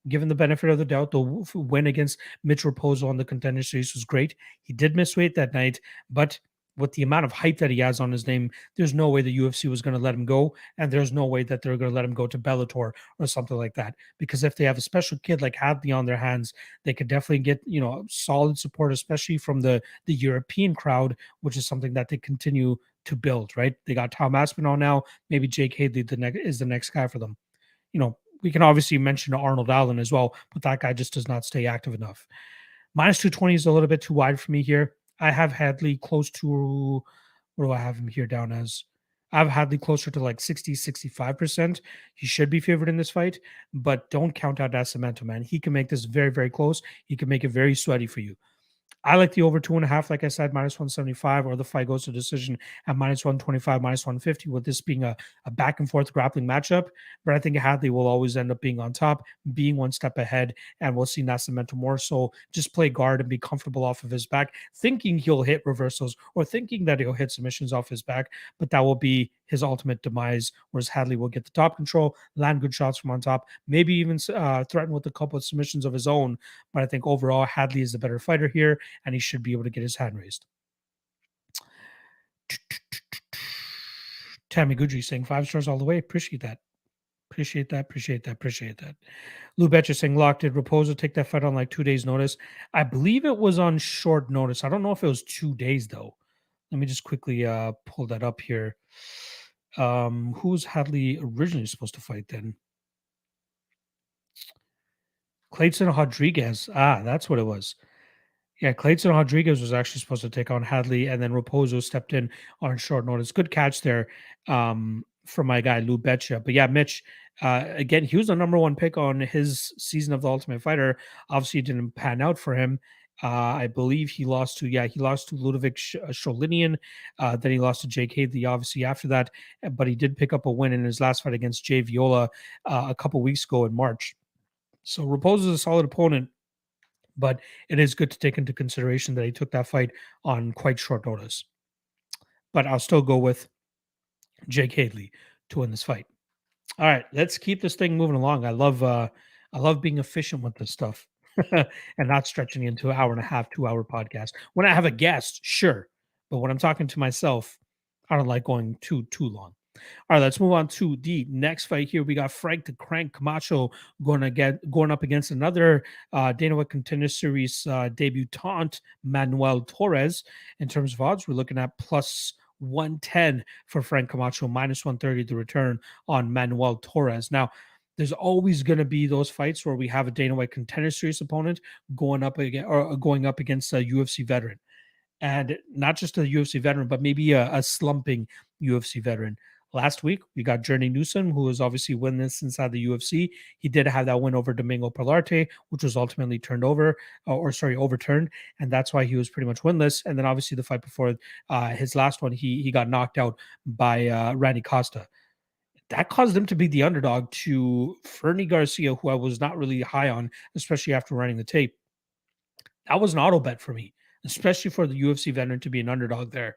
given the benefit of the doubt, the win against Mitch Raposo on the Contender Series was great. He did miss weight that night, but with the amount of hype that he has on his name, there's no way the UFC was going to let him go, and there's no way that they're going to let him go to Bellator or something like that. Because if they have a special kid like Hadley on their hands, they could definitely get solid support, especially from the European crowd, which is something that they continue to build. Right? They got Tom Aspinall now. Maybe Jake Hadley is the next guy for them. We can obviously mention Arnold Allen as well, but that guy just does not stay active enough. -220 is a little bit too wide for me here. I have Hadley close to, what do I have him here down as? I have Hadley closer to like 60, 65%. He should be favored in this fight, but don't count out Nascimento, man. He can make this very, very close. He can make it very sweaty for you. I like the over 2.5, like I said, -175, or the fight goes to decision at -125, -150, with this being a back and forth grappling matchup. But I think Hadley will always end up being on top, being one step ahead, and we'll see Nascimento more so just play guard and be comfortable off of his back, thinking he'll hit reversals or thinking that he'll hit submissions off his back, but that will be his ultimate demise, whereas Hadley will get the top control, land good shots from on top, maybe even threaten with a couple of submissions of his own. But I think overall, Hadley is the better fighter here, and he should be able to get his hand raised. Tammy Goodry saying 5 stars all the way. Appreciate that. Appreciate that. Lou Betcher saying, Lock, did Raposo take that fight on like 2 days' notice? I believe it was on short notice. I don't know if it was 2 days, though. Let me just quickly pull that up here. Who was Hadley originally supposed to fight then? Clayton Rodriguez. That's what it was. Yeah, Clayton Rodriguez was actually supposed to take on Hadley, and then Raposo stepped in on short notice. Good catch there from my guy, Lou Betcha. But yeah, Mitch, again, he was the number one pick on his season of The Ultimate Fighter. Obviously, it didn't pan out for him. I believe he lost to Ludovic Sholinian. Then he lost to Jake Hadley, obviously, after that. But he did pick up a win in his last fight against Jay Viola a couple weeks ago in March. So Raposo is a solid opponent, but it is good to take into consideration that he took that fight on quite short notice. But I'll still go with Jake Hadley to win this fight. All right, let's keep this thing moving along. I love being efficient with this stuff and not stretching into an hour and a half, 2-hour podcast. When I have a guest, sure, but when I'm talking to myself, I don't like going too long. All right, let's move on to the next fight here. We got Frank the Crank Camacho going up against another Dana White Contender Series debutant, Manuel Torres. In terms of odds, we're looking at plus 110 for Frank Camacho, -130 the return on Manuel Torres. Now, there's always going to be those fights where we have a Dana White Contender Series opponent going up against a UFC veteran. and not just a UFC veteran, but maybe a slumping UFC veteran. Last week, we got Journey Newsom, who was obviously winless inside the UFC. He did have that win over Domingo Pilarte, which was ultimately turned over, overturned, and that's why he was pretty much winless. And then obviously the fight before his last one, he got knocked out by Randy Costa. That caused him to be the underdog to Fernie Garcia, who I was not really high on, especially after running the tape. That was an auto bet for me, especially for the UFC veteran to be an underdog there.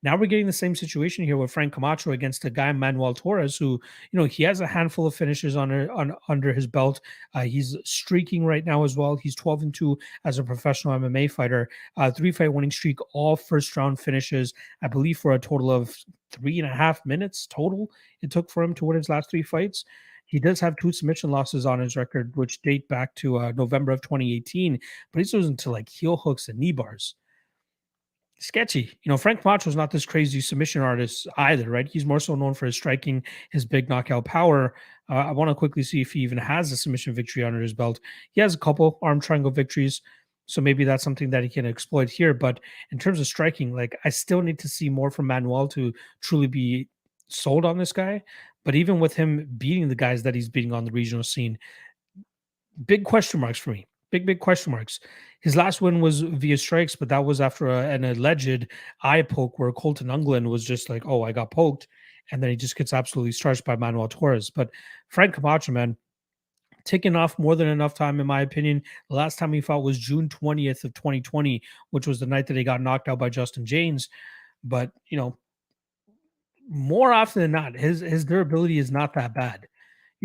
Now we're getting the same situation here with Frank Camacho against a guy Manuel Torres, who he has a handful of finishes under his belt. He's streaking right now as well. He's 12-2 as a professional MMA fighter. 3-fight winning streak, all first round finishes. I believe for a total of 3.5 minutes total it took for him to win his last 3 fights. He does have 2 submission losses on his record, which date back to November of 2018, but he's losing to like heel hooks and knee bars. Sketchy. Frank Camacho is not this crazy submission artist either, right? He's more so known for his striking, his big knockout power. I want to quickly see if he even has a submission victory under his belt. He has a couple arm triangle victories, so maybe that's something that he can exploit here. But in terms of striking, like I still need to see more from Manuel to truly be sold on this guy. But even with him beating the guys that he's beating on the regional scene, big question marks for me. Big question marks. His last win was via strikes, but that was after an alleged eye poke where Colton Ungland was just like, "Oh, I got poked," and then he just gets absolutely starched by Manuel Torres. But Frank Camacho, man, ticking off more than enough time, in my opinion. The last time he fought was June 20th of 2020, which was the night that he got knocked out by Justin James. But more often than not, his durability is not that bad.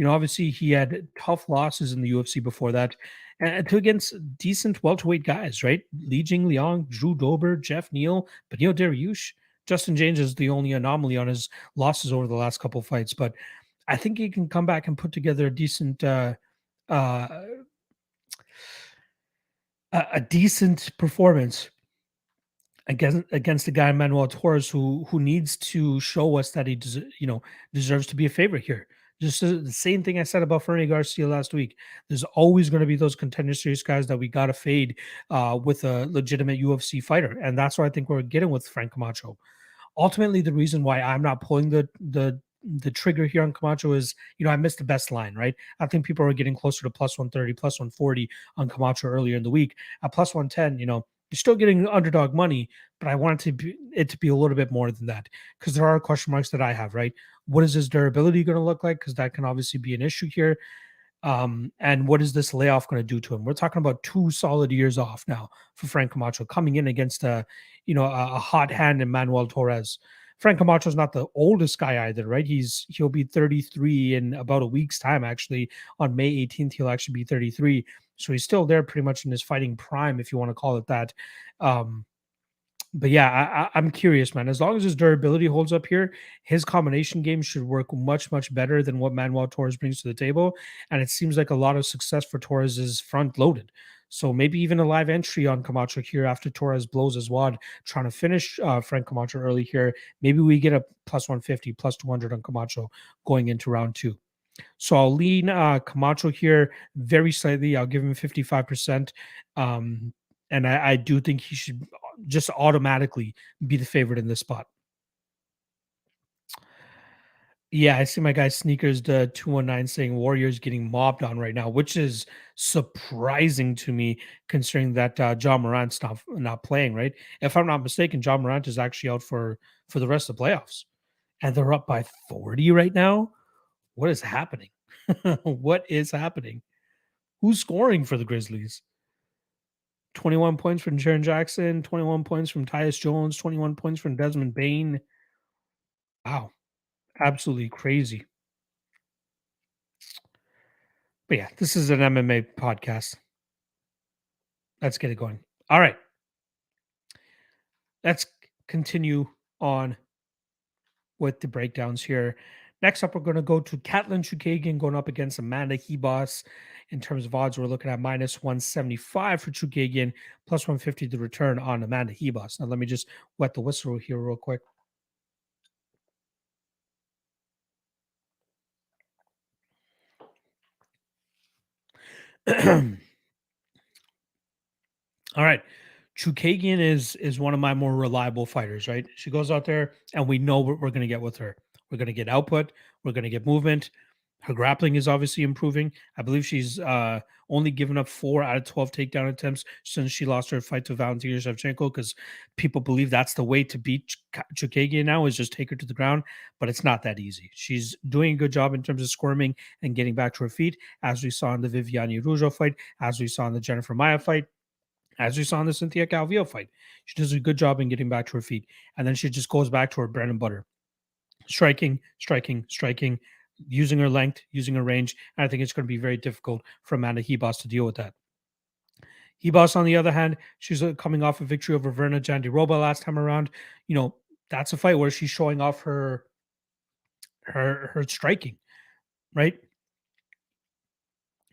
Obviously he had tough losses in the UFC before that, and to against decent welterweight guys, right? Li Jing Liang, Drew Dober, Jeff Neal, Benil Dariush. Justin James is the only anomaly on his losses over the last couple fights, but I think he can come back and put together uh, a decent performance against the guy Manuel Torres, who needs to show us that he deserves to be a favorite here. Just the same thing I said about Fernie Garcia last week. There's always going to be those contender series guys that we got to fade with a legitimate UFC fighter, and that's what I think we're getting with Frank Camacho. Ultimately, the reason why I'm not pulling the trigger here on Camacho is, I missed the best line, right? I think people are getting closer to plus 130, plus 140 on Camacho earlier in the week. At plus 110, you're still getting underdog money, but I want it to be a little bit more than that because there are question marks that I have, right? What is his durability going to look like? Because that can obviously be an issue here. And what is this layoff going to do to him? We're talking about 2 solid years off now for Frank Camacho coming in against a hot hand in Manuel Torres. Frank Camacho is not the oldest guy either, right? He'll be 33 in about a week's time. Actually, on May 18th, he'll actually be 33. So he's still there, pretty much in his fighting prime, if you want to call it that. But yeah, I'm curious, man. As long as his durability holds up here, his combination game should work much better than what Manuel Torres brings to the table. And it seems like a lot of success for Torres is front loaded. So maybe even a live entry on Camacho here after Torres blows his wad, trying to finish Frank Camacho early here. Maybe we get a plus 150, plus 200 on Camacho going into round 2. So I'll lean Camacho here very slightly. I'll give him 55%. And I do think he should just automatically be the favorite in this spot. Yeah, I see my guy Sneakers the 219 saying Warriors getting mobbed on right now, which is surprising to me considering that John Morant's not playing, right? If I'm not mistaken, John Morant is actually out for the rest of the playoffs. And they're up by 40 right now. What is happening? What is happening? Who's scoring for the Grizzlies? 21 points from Jaren Jackson, 21 points from Tyus Jones, 21 points from Desmond Bain. Wow, absolutely crazy. But yeah, this is an MMA podcast. Let's get it going. All right. Let's continue on with the breakdowns here. Next up, we're going to go to Katlyn Chookagian going up against Amanda Ribas. In terms of odds, we're looking at minus 175 for Chookagian, plus 150 the return on Amanda Ribas. Now, let me just wet the whistle here real quick. All right. Chookagian is one of my more reliable fighters, right? She goes out there and we know what we're going to get with her. We're going to get output, we're going to get movement. Her grappling is obviously improving. I believe she's only given up 4 out of 12 takedown attempts since she lost her fight to Valentina Shevchenko, because people believe that's the way to beat Chookagian now, is just take her to the ground, but it's not that easy. She's doing a good job in terms of squirming and getting back to her feet, as we saw in the Viviane Araujo fight, as we saw in the Jennifer Maia fight, as we saw in the Cynthia Calvillo fight. She does a good job in getting back to her feet. And then she just goes back to her bread and butter. Striking, striking, striking, using her length, using her range. And I think it's going to be very difficult for Amanda Ribas to deal with that. Ribas, on the other hand, she's coming off a victory over Verna Jandiroba last time around. You know, that's a fight where she's showing off her striking, right?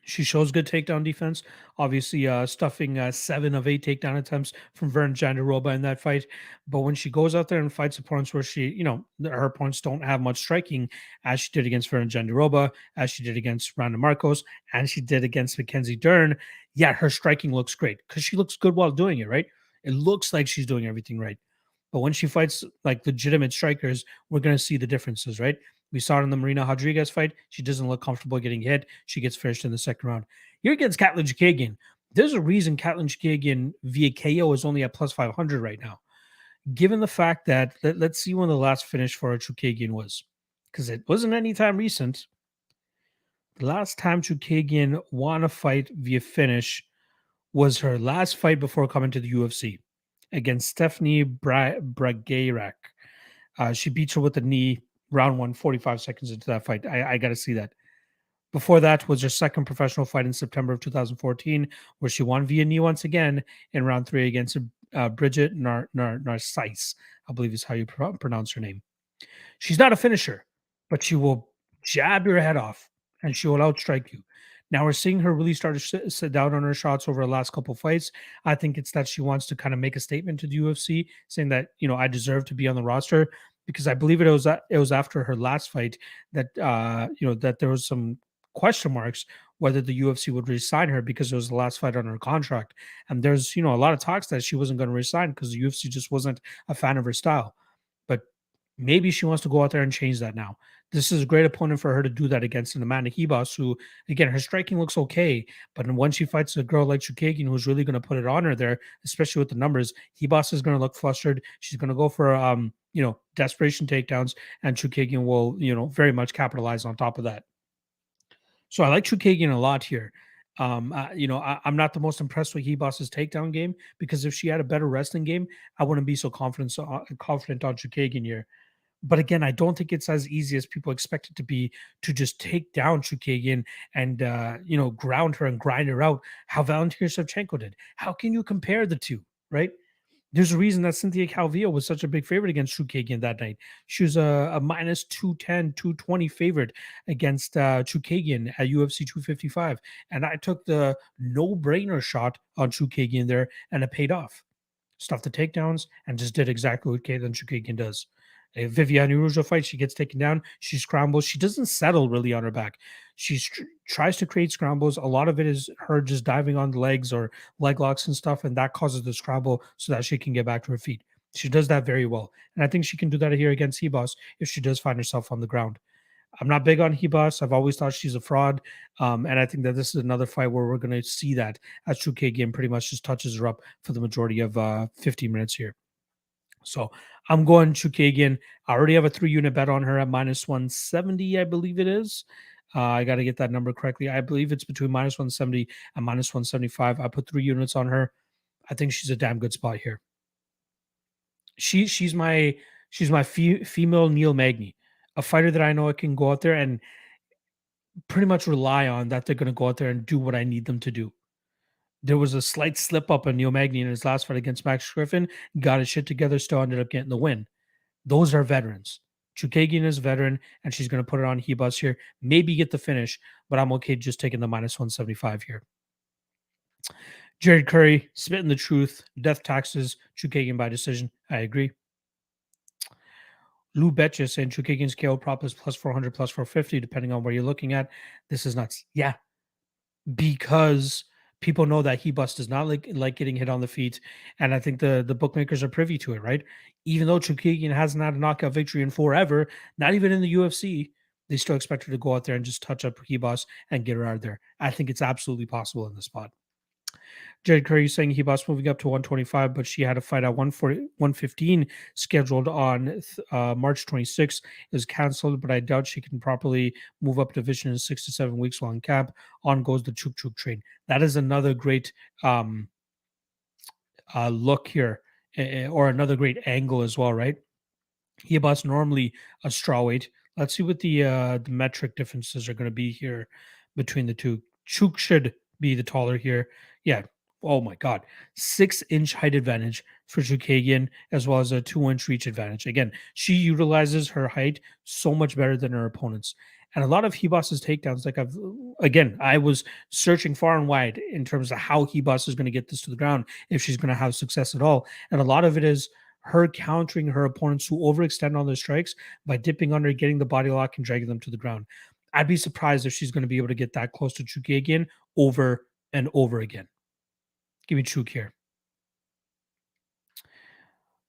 She shows good takedown defense. Obviously, stuffing 7 of 8 takedown attempts from Vern Jandiroba in that fight. But when she goes out there and fights opponents where her opponents don't have much striking, as she did against Vern Jandiroba, as she did against Randa Marcos, and she did against Mackenzie Dern, yeah, her striking looks great because she looks good while doing it, right? It looks like she's doing everything right. But when she fights like legitimate strikers, we're going to see the differences, right? We saw it in the Marina Rodriguez fight. She doesn't look comfortable getting hit. She gets finished in the second round. Here against Katlyn Chookagian, there's a reason Katlyn Chookagian via KO is only at plus 500 right now. Given the fact that, let's see when the last finish for Chookagian was, because it wasn't anytime recent. The last time Chookagian won a fight via finish was her last fight before coming to the UFC against Stephanie Bragairak. She beats her with a knee, round 1, 45 seconds into that fight. I got to see that. Before that was her second professional fight in September of 2014, where she won via knee once again in round 3 against Bridget Narcisse, I believe is how you pronounce her name. She's not a finisher, but she will jab your head off and she will outstrike you. Now we're seeing her really start to sit down on her shots over the last couple of fights. I think it's that she wants to kind of make a statement to the UFC, saying that, I deserve to be on the roster, because I believe it was after her last fight that that there was some question marks whether the UFC would resign her, because it was the last fight on her contract. And there's a lot of talks that she wasn't going to resign because the UFC just wasn't a fan of her style. But maybe she wants to go out there and change that now. This is a great opponent for her to do that against an Amanda Ribas, who, again, her striking looks okay, but when she fights a girl like Chookagian, who's really going to put it on her there, especially with the numbers, Ribas is going to look flustered. She's going to go for desperation takedowns, and Chookagian will very much capitalize on top of that. So I like Chookagian a lot here. I'm not the most impressed with Ribas's takedown game, because if she had a better wrestling game, I wouldn't be so confident on Chookagian here. But again, I don't think it's as easy as people expect it to be, to just take down Chookagian and ground her and grind her out, how Valentina Shevchenko did. How can you compare the two, right? There's a reason that Cynthia Calvillo was such a big favorite against Chookagian that night. She was a minus 210, 220 favorite against Chookagian at UFC 255. And I took the no-brainer shot on Chookagian there, and it paid off. Stuffed the takedowns and just did exactly what Katlyn Chookagian does. A Viviane Araujo fight, she gets taken down, she scrambles, she doesn't settle really on her back. She tries to create scrambles. A lot of it is her just diving on the legs or leg locks and stuff, and that causes the scramble so that she can get back to her feet. She does that very well, and I think she can do that here against Ribas if she does find herself on the ground. I'm not big on Ribas. I've always thought she's a fraud, and I think that this is another fight where we're going to see that, as Chookagian pretty much just touches her up for the majority of 15 minutes here. So I'm going Chookagian. I already have a 3-unit bet on her at minus 170, I believe it is. I got to get that number correctly. I believe it's between minus 170 and minus 175. I put 3 units on her. I think she's a damn good spot here. She's my female Neil Magny, a fighter that I know I can go out there and pretty much rely on that they're going to go out there and do what I need them to do. There was a slight slip up on Neil Magny in his last fight against Max Griffin, got his shit together, still ended up getting the win. Those are veterans. Chookagian is a veteran, and she's going to put it on Ribas here. Maybe get the finish, but I'm okay just taking the minus 175 here. Jared Curry, spitting the truth, death taxes, Chookagian by decision. I agree. Lou Betcha saying Chookagian's KO prop is plus 400, plus 450, depending on where you're looking at. This is nuts. Yeah, because People know that Ribas does not like getting hit on the feet, and I think the bookmakers are privy to it, right? Even though Chookagian hasn't had a knockout victory in forever, not even in the UFC, they still expect her to go out there and just touch up Ribas and get her out of there. I think it's absolutely possible in this spot. Jared Curry saying Ribas moving up to 125, but she had a fight at 115 scheduled on March 26th. It was canceled, but I doubt she can properly move up division in 6 to 7 weeks while in camp. On goes the Chook train. That is another great look here, or another great angle as well, right? Ribas normally a strawweight. Let's see what the metric differences are going to be here between the two. Chook should be the taller here. Yeah. Oh my God. 6-inch height advantage for Chookagian, as well as a 2-inch reach advantage. Again, she utilizes her height so much better than her opponents. And a lot of Ribas's takedowns, I was searching far and wide in terms of how Ribas is going to get this to the ground if she's going to have success at all. And a lot of it is her countering her opponents who overextend on their strikes by dipping under, getting the body lock, and dragging them to the ground. I'd be surprised if she's going to be able to get that close to Chookagian over and over again. Give me Chook here.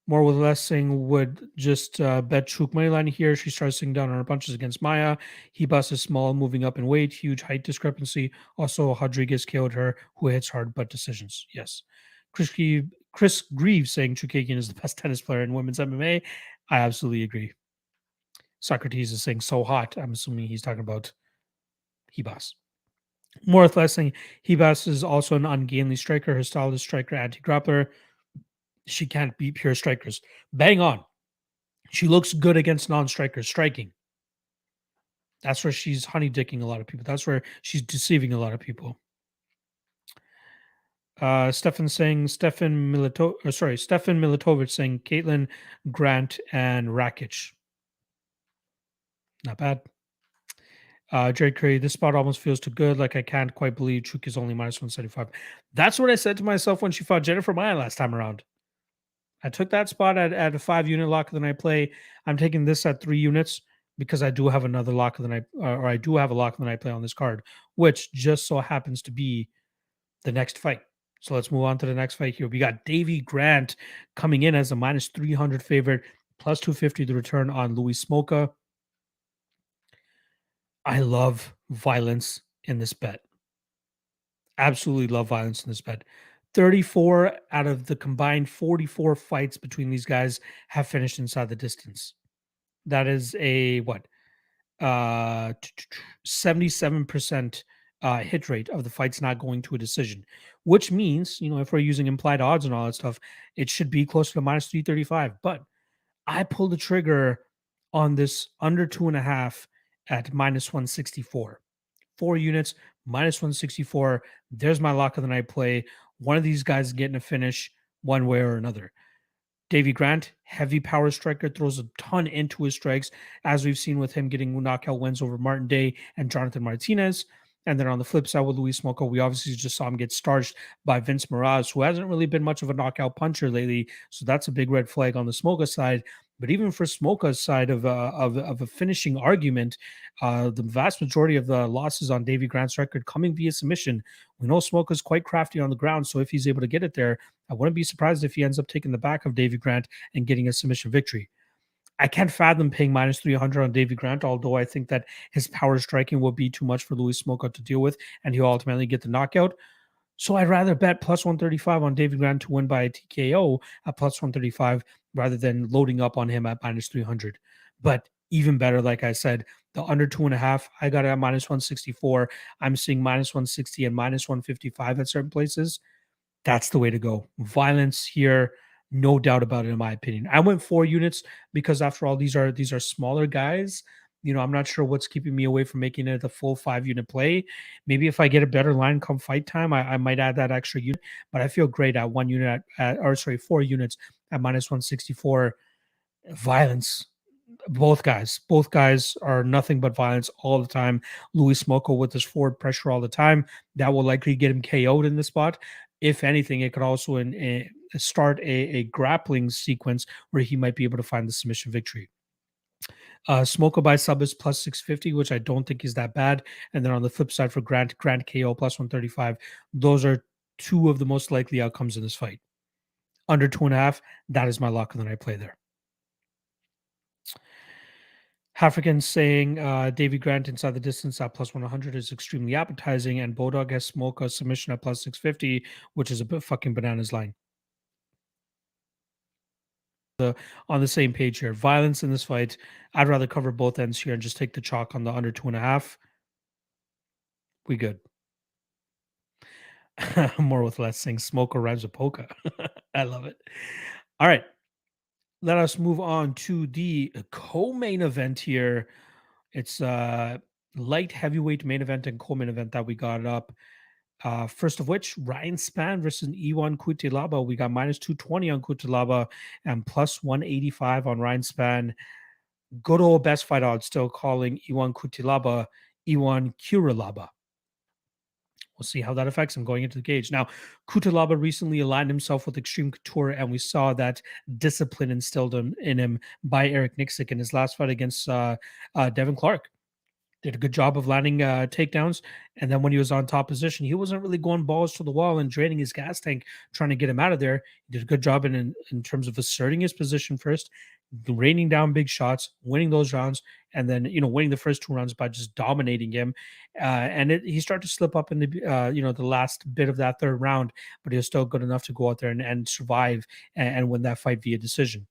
More with less saying would just bet Chook moneyline here. She starts sitting down on her punches against Maya. Ribas is small, moving up in weight, huge height discrepancy. Also, Rodriguez killed her, who hits hard but decisions. Yes. Chris Greaves saying Chookagian is the best tennis player in women's MMA. I absolutely agree. Socrates is saying so hot. I'm assuming he's talking about Ribas. More or less saying Ribas is also an ungainly striker. Her style is striker, anti-grappler. She can't beat pure strikers. Bang on. She looks good against non-strikers striking. That's where she's honeydicking a lot of people. That's where she's deceiving a lot of people. Stefan Milatovic saying Caitlin, Grant, and Rakic. Not bad. Jerry Curry, this spot almost feels too good. Like I can't quite believe Chook is only minus 175. That's what I said to myself when she fought Jennifer Maia last time around. I took that spot at a 5-unit lock of the night play. I'm taking this at 3 units because I do have another lock of the night, or I do have a lock of the night play on this card, which just so happens to be the next fight. So let's move on to the next fight here. We got Davy Grant coming in as a minus 300 favorite, plus 250 the return on Louis Smolka. I love violence in this bet. Absolutely love violence in this bet. 34 out of the combined 44 fights between these guys have finished inside the distance. That is a 77% hit rate of the fights not going to a decision, which means, if we're using implied odds and all that stuff, it should be closer to minus 335. But I pulled the trigger on this under 2.5 at minus 164. 4 units, minus 164. There's my lock of the night play. One of these guys is getting a finish one way or another. Davy Grant, heavy power striker, throws a ton into his strikes, as we've seen with him getting knockout wins over Martin Day and Jonathan Martinez. And then on the flip side with Luis Smolka, we obviously just saw him get starched by Vince Moraz, who hasn't really been much of a knockout puncher lately. So that's a big red flag on the Smolka side. But even for Smolka's side of a finishing argument, the vast majority of the losses on Davy Grant's record coming via submission. We know Smolka's quite crafty on the ground, so if he's able to get it there, I wouldn't be surprised if he ends up taking the back of Davy Grant and getting a submission victory. I can't fathom paying minus 300 on Davy Grant, although I think that his power striking will be too much for Louis Smolka to deal with, and he'll ultimately get the knockout. So I'd rather bet plus 135 on Davy Grant to win by a TKO at plus 135 rather than loading up on him at minus 300. But even better, like I said, the under 2.5, I got it at minus 164. I'm seeing minus 160 and minus 155 at certain places. That's the way to go. Violence here, no doubt about it, in my opinion. I went 4 units because after all, these are smaller guys. I'm not sure what's keeping me away from making it a full 5-unit play. Maybe if I get a better line come fight time, I might add that extra unit. But I feel great at 4 units at minus 164. Violence. Both guys are nothing but violence all the time. Louis Smolka with his forward pressure all the time. That will likely get him KO'd in the spot. If anything, it could also start a grappling sequence where he might be able to find the submission victory. Smolka by sub is plus 650, which I don't think is that bad. And then on the flip side for Grant KO plus 135, those are two of the most likely outcomes in this fight. Under 2.5, that is my lock of the night play there. African saying Davy Grant inside the distance at plus 100 is extremely appetizing, and Bodog has Smolka submission at plus 650, which is a bit fucking bananas line. On the same page here. Violence in this fight. I'd rather cover both ends here and just take the chalk on the under 2.5. We good. More with less saying Smolka rhymes with polka. I love it. All right. Let us move on to the co-main event here. It's light heavyweight main event and co-main event that we got up. First of which, Ryan Spann versus Iwan Cutelaba. We got minus 220 on Cutelaba and plus 185 on Ryan Spann. Good old best fight odds still calling Iwan Cutelaba Iwan Curalaba. We'll see how that affects him going into the cage. Now, Cutelaba recently aligned himself with Extreme Couture, and we saw that discipline instilled in him by Eric Nixick in his last fight against Devin Clark. Did a good job of landing takedowns. And then when he was on top position, he wasn't really going balls to the wall and draining his gas tank, trying to get him out of there. He did a good job in terms of asserting his position first, raining down big shots, winning those rounds, and then, winning the first two rounds by just dominating him. And he started to slip up in the, the last bit of that third round, but he was still good enough to go out there and survive and win that fight via decision.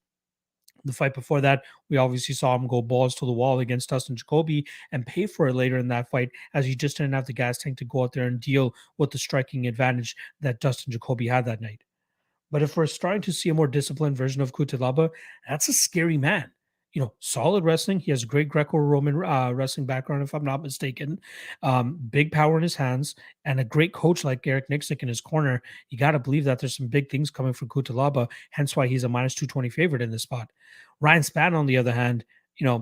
The fight before that, we obviously saw him go balls to the wall against Dustin Jacoby and pay for it later in that fight, as he just didn't have the gas tank to go out there and deal with the striking advantage that Dustin Jacoby had that night. But if we're starting to see a more disciplined version of Cutelaba, that's a scary man. Solid wrestling. He has a great Greco-Roman wrestling background, if I'm not mistaken. Big power in his hands and a great coach like Eric Nixick in his corner. You got to believe that there's some big things coming for Cutelaba, hence why he's a minus 220 favorite in this spot. Ryan Spann, on the other hand, a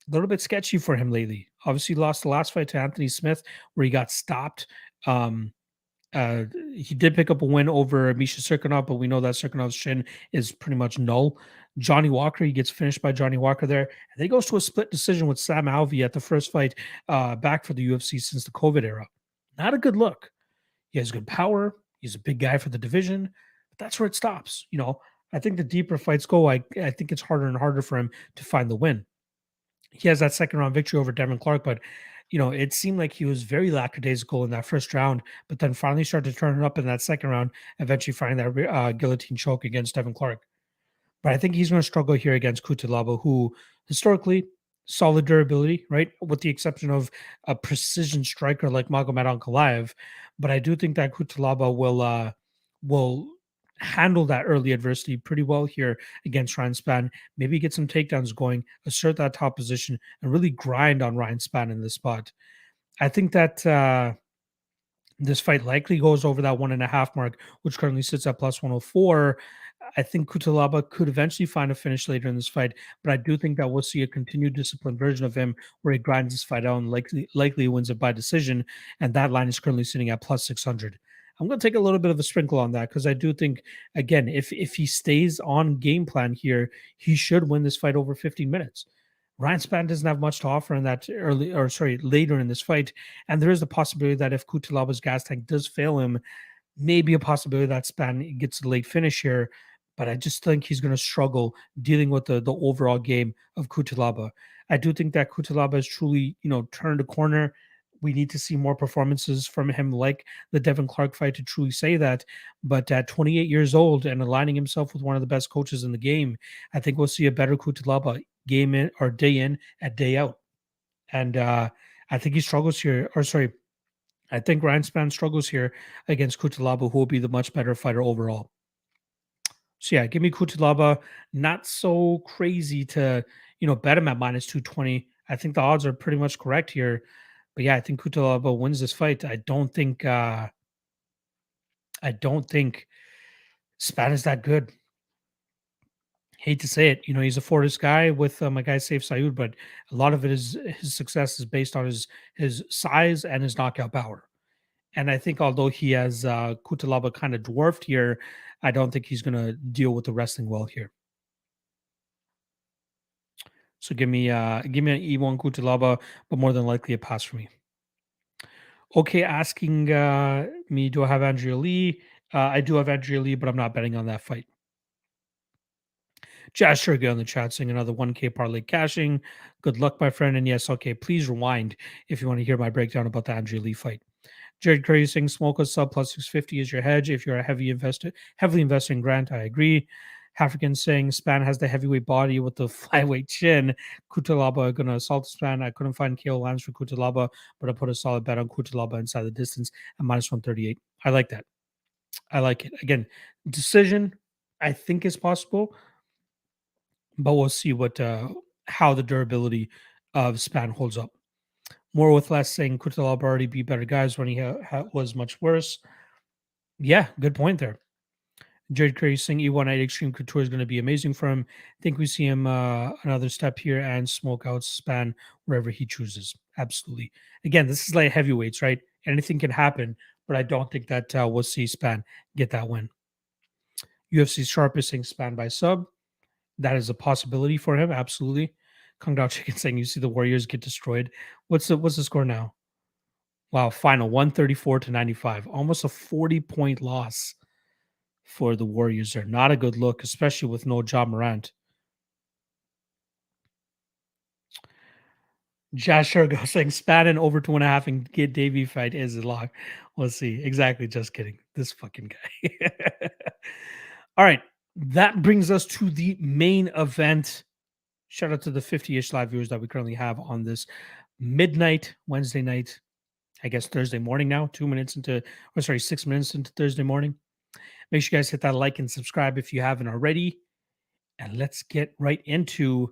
little bit sketchy for him lately. Obviously lost the last fight to Anthony Smith where he got stopped. He did pick up a win over Misha Serkinov, but we know that Serkinov's chin is pretty much null. Johnny Walker, he gets finished by Johnny Walker there. And then he goes to a split decision with Sam Alvey at the first fight back for the UFC since the COVID era. Not a good look. He has good power. He's a big guy for the division. But that's where it stops. I think the deeper fights go, I think it's harder and harder for him to find the win. He has that second round victory over Devin Clark, but it seemed like he was very lackadaisical in that first round, but then finally started to turn it up in that second round, eventually finding that guillotine choke against Devin Clark. But I think he's going to struggle here against Cutelaba, who historically solid durability, right? With the exception of a precision striker like Magomed Ankalaev. But I do think that Cutelaba will handle that early adversity pretty well here against Ryan Spann. Maybe get some takedowns going, assert that top position, and really grind on Ryan Spann in this spot. I think that this fight likely goes over that 1.5 mark, which currently sits at plus 104. I think Cutelaba could eventually find a finish later in this fight, but I do think that we'll see a continued disciplined version of him where he grinds this fight out and likely wins it by decision. And that line is currently sitting at plus 600. I'm going to take a little bit of a sprinkle on that because I do think, again, if he stays on game plan here, he should win this fight over 15 minutes. Ryan Spann doesn't have much to offer in that later in this fight. And there is the possibility that if Cutelaba's gas tank does fail him, maybe a possibility that Spann gets a late finish here. But I just think he's going to struggle dealing with the overall game of Cutelaba. I do think that Cutelaba has truly, turned a corner. We need to see more performances from him, like the Devin Clark fight, to truly say that. But at 28 years old and aligning himself with one of the best coaches in the game, I think we'll see a better Cutelaba game in or day in and day out. And I think he struggles here. I think Ryan Spann struggles here against Cutelaba, who will be the much better fighter overall. So yeah, give me Cutelaba. Not so crazy to bet him at minus 220. I think the odds are pretty much correct here. But yeah, I think Cutelaba wins this fight. I don't think Spann is that good. Hate to say it, he's a Fortis guy with my guy Saif Saud, but a lot of it is his success is based on his size and his knockout power. And I think although he has Cutelaba kind of dwarfed here, I don't think he's going to deal with the wrestling well here. So give me an E1 Cutelaba, but more than likely a pass for me. Okay, asking me, do I have Andrea Lee? I do have Andrea Lee, but I'm not betting on that fight. Jazz sure get on the chat saying another 1K parlay cashing. Good luck, my friend. And yes, okay, please rewind if you want to hear my breakdown about the Andrea Lee fight. Jared Curry saying Smolka sub plus 650 is your hedge. If you're a heavily invested in Grant, I agree. African saying Spann has the heavyweight body with the flyweight chin. Cutelaba going to assault Spann. I couldn't find KO lines for Cutelaba, but I put a solid bet on Cutelaba inside the distance at minus 138. I like that. I like it. Again, decision I think is possible, but we'll see how the durability of Spann holds up. More with less saying Cutelaba already beat better guys when he was much worse. Yeah, good point there. Jared Curry saying E1 Extreme Couture is going to be amazing for him. I think we see him another step here and smoke out Spann wherever he chooses. Absolutely. Again, this is like heavyweights, right? Anything can happen, but I don't think that we'll see Spann get that win. UFC Sharp is saying Spann by sub. That is a possibility for him. Absolutely. Kung Dao Chicken saying you see the Warriors get destroyed. What's the score now? Wow, final 134-95. Almost a 40-point loss for the Warriors there. Not a good look, especially with no Ja Morant. Josh Shergo saying Spann and over 2.5 and get Davey fight is a lock. We'll see. Exactly. Just kidding. This fucking guy. All right. That brings us to the main event. Shout out to the 50-ish live viewers that we currently have on this midnight Wednesday night. I guess Thursday morning now, 6 minutes into Thursday morning. Make sure you guys hit that like and subscribe if you haven't already. And let's get right into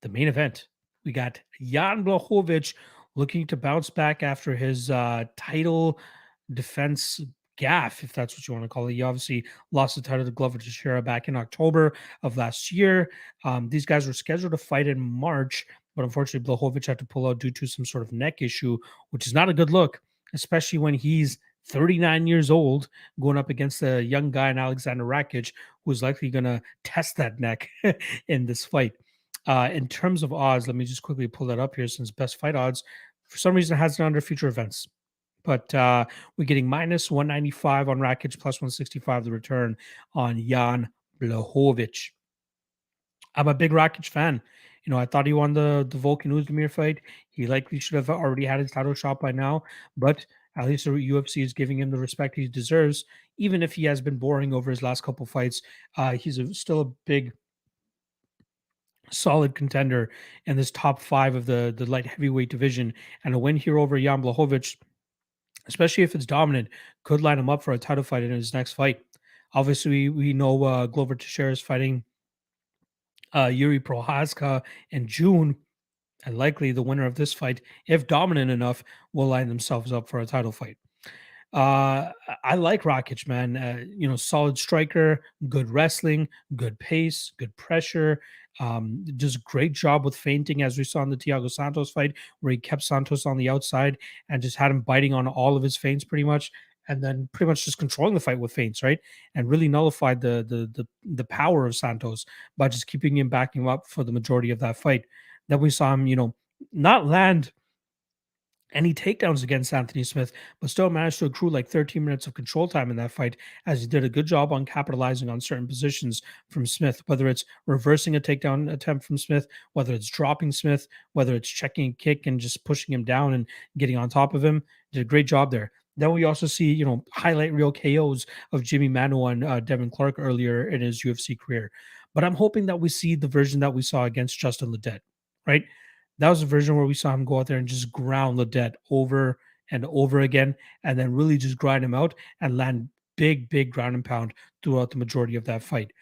the main event. We got Jan Blachowicz looking to bounce back after his title defense gaff, if that's what you want to call it. He obviously lost the title to Glover Teixeira back in October of last year. These guys were scheduled to fight in March, but unfortunately Blachowicz had to pull out due to some sort of neck issue, which is not a good look, especially when he's 39 years old going up against a young guy in Alexander Rakic, who's likely going to test that neck in this fight. In terms of odds, let me just quickly pull that up here since best fight odds, for some reason, it has it under future events. But we're getting minus 195 on Rakic, plus 165 the return on Jan Blachowicz. I'm a big Rakic fan. You know, I thought he won the Volkan Oezdemir fight. He likely should have already had his title shot by now, but at least the UFC is giving him the respect he deserves, even if he has been boring over his last couple fights. He's still a big, solid contender in this top 5 of the light heavyweight division, and a win here over Jan Blachowicz, especially if it's dominant, could line him up for a title fight in his next fight. Obviously, we know Glover Teixeira is fighting Yuri Prochazka in June, and likely the winner of this fight, if dominant enough, will line themselves up for a title fight. I like Rakic, man. Solid striker, good wrestling, good pace, good pressure. Just great job with feinting, as we saw in the Thiago Santos fight, where he kept Santos on the outside and just had him biting on all of his feints pretty much, and then pretty much just controlling the fight with feints, right? And really nullified the power of Santos by just keeping him backing him up for the majority of that fight. Then we saw him, not land any takedowns against Anthony Smith, but still managed to accrue like 13 minutes of control time in that fight, as he did a good job on capitalizing on certain positions from Smith, whether it's reversing a takedown attempt from Smith, whether it's dropping Smith, whether it's checking a kick and just pushing him down and getting on top of him. Did a great job there. Then we also see, highlight reel KOs of Jimmy Manuwa and Devin Clark earlier in his UFC career. But I'm hoping that we see the version that we saw against Justin Ledet, right? That was a version where we saw him go out there and just ground Ledet over and over again, and then really just grind him out and land big, big ground and pound throughout the majority of that fight.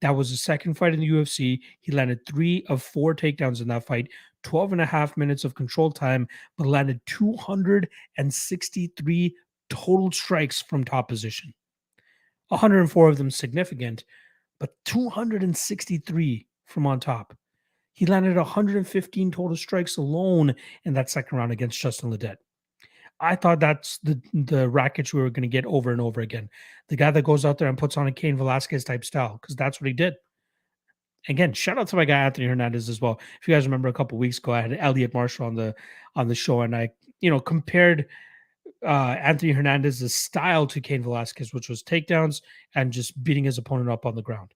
That was the second fight in the UFC. He landed 3 of 4 takedowns in that fight, 12 and a half minutes of control time, but landed 263 total strikes from top position. 104 of them significant, but 263 from on top. He landed 115 total strikes alone in that second round against Justin Ledet. I thought that's the Rakic we were going to get over and over again. The guy that goes out there and puts on a Cain Velasquez type style, because that's what he did. Again, shout out to my guy Anthony Hernandez as well. If you guys remember a couple weeks ago, I had Elliot Marshall on the show, and I compared Anthony Hernandez's style to Cain Velasquez, which was takedowns and just beating his opponent up on the ground.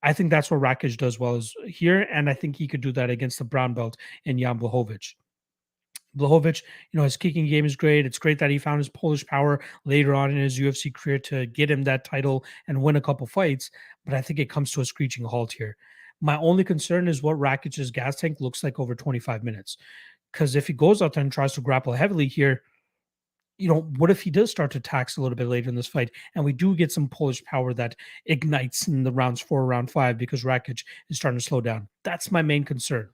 I think that's what Rakic does well is here, and I think he could do that against the brown belt in Jan Blachowicz. Blachowicz, his kicking game is great. It's great that he found his Polish power later on in his UFC career to get him that title and win a couple fights. But I think it comes to a screeching halt here. My only concern is what Rakic's gas tank looks like over 25 minutes. Because if he goes out there and tries to grapple heavily here, what if he does start to tax a little bit later in this fight and we do get some Polish power that ignites in the rounds 4, round 5 because Rakic is starting to slow down? That's my main concern.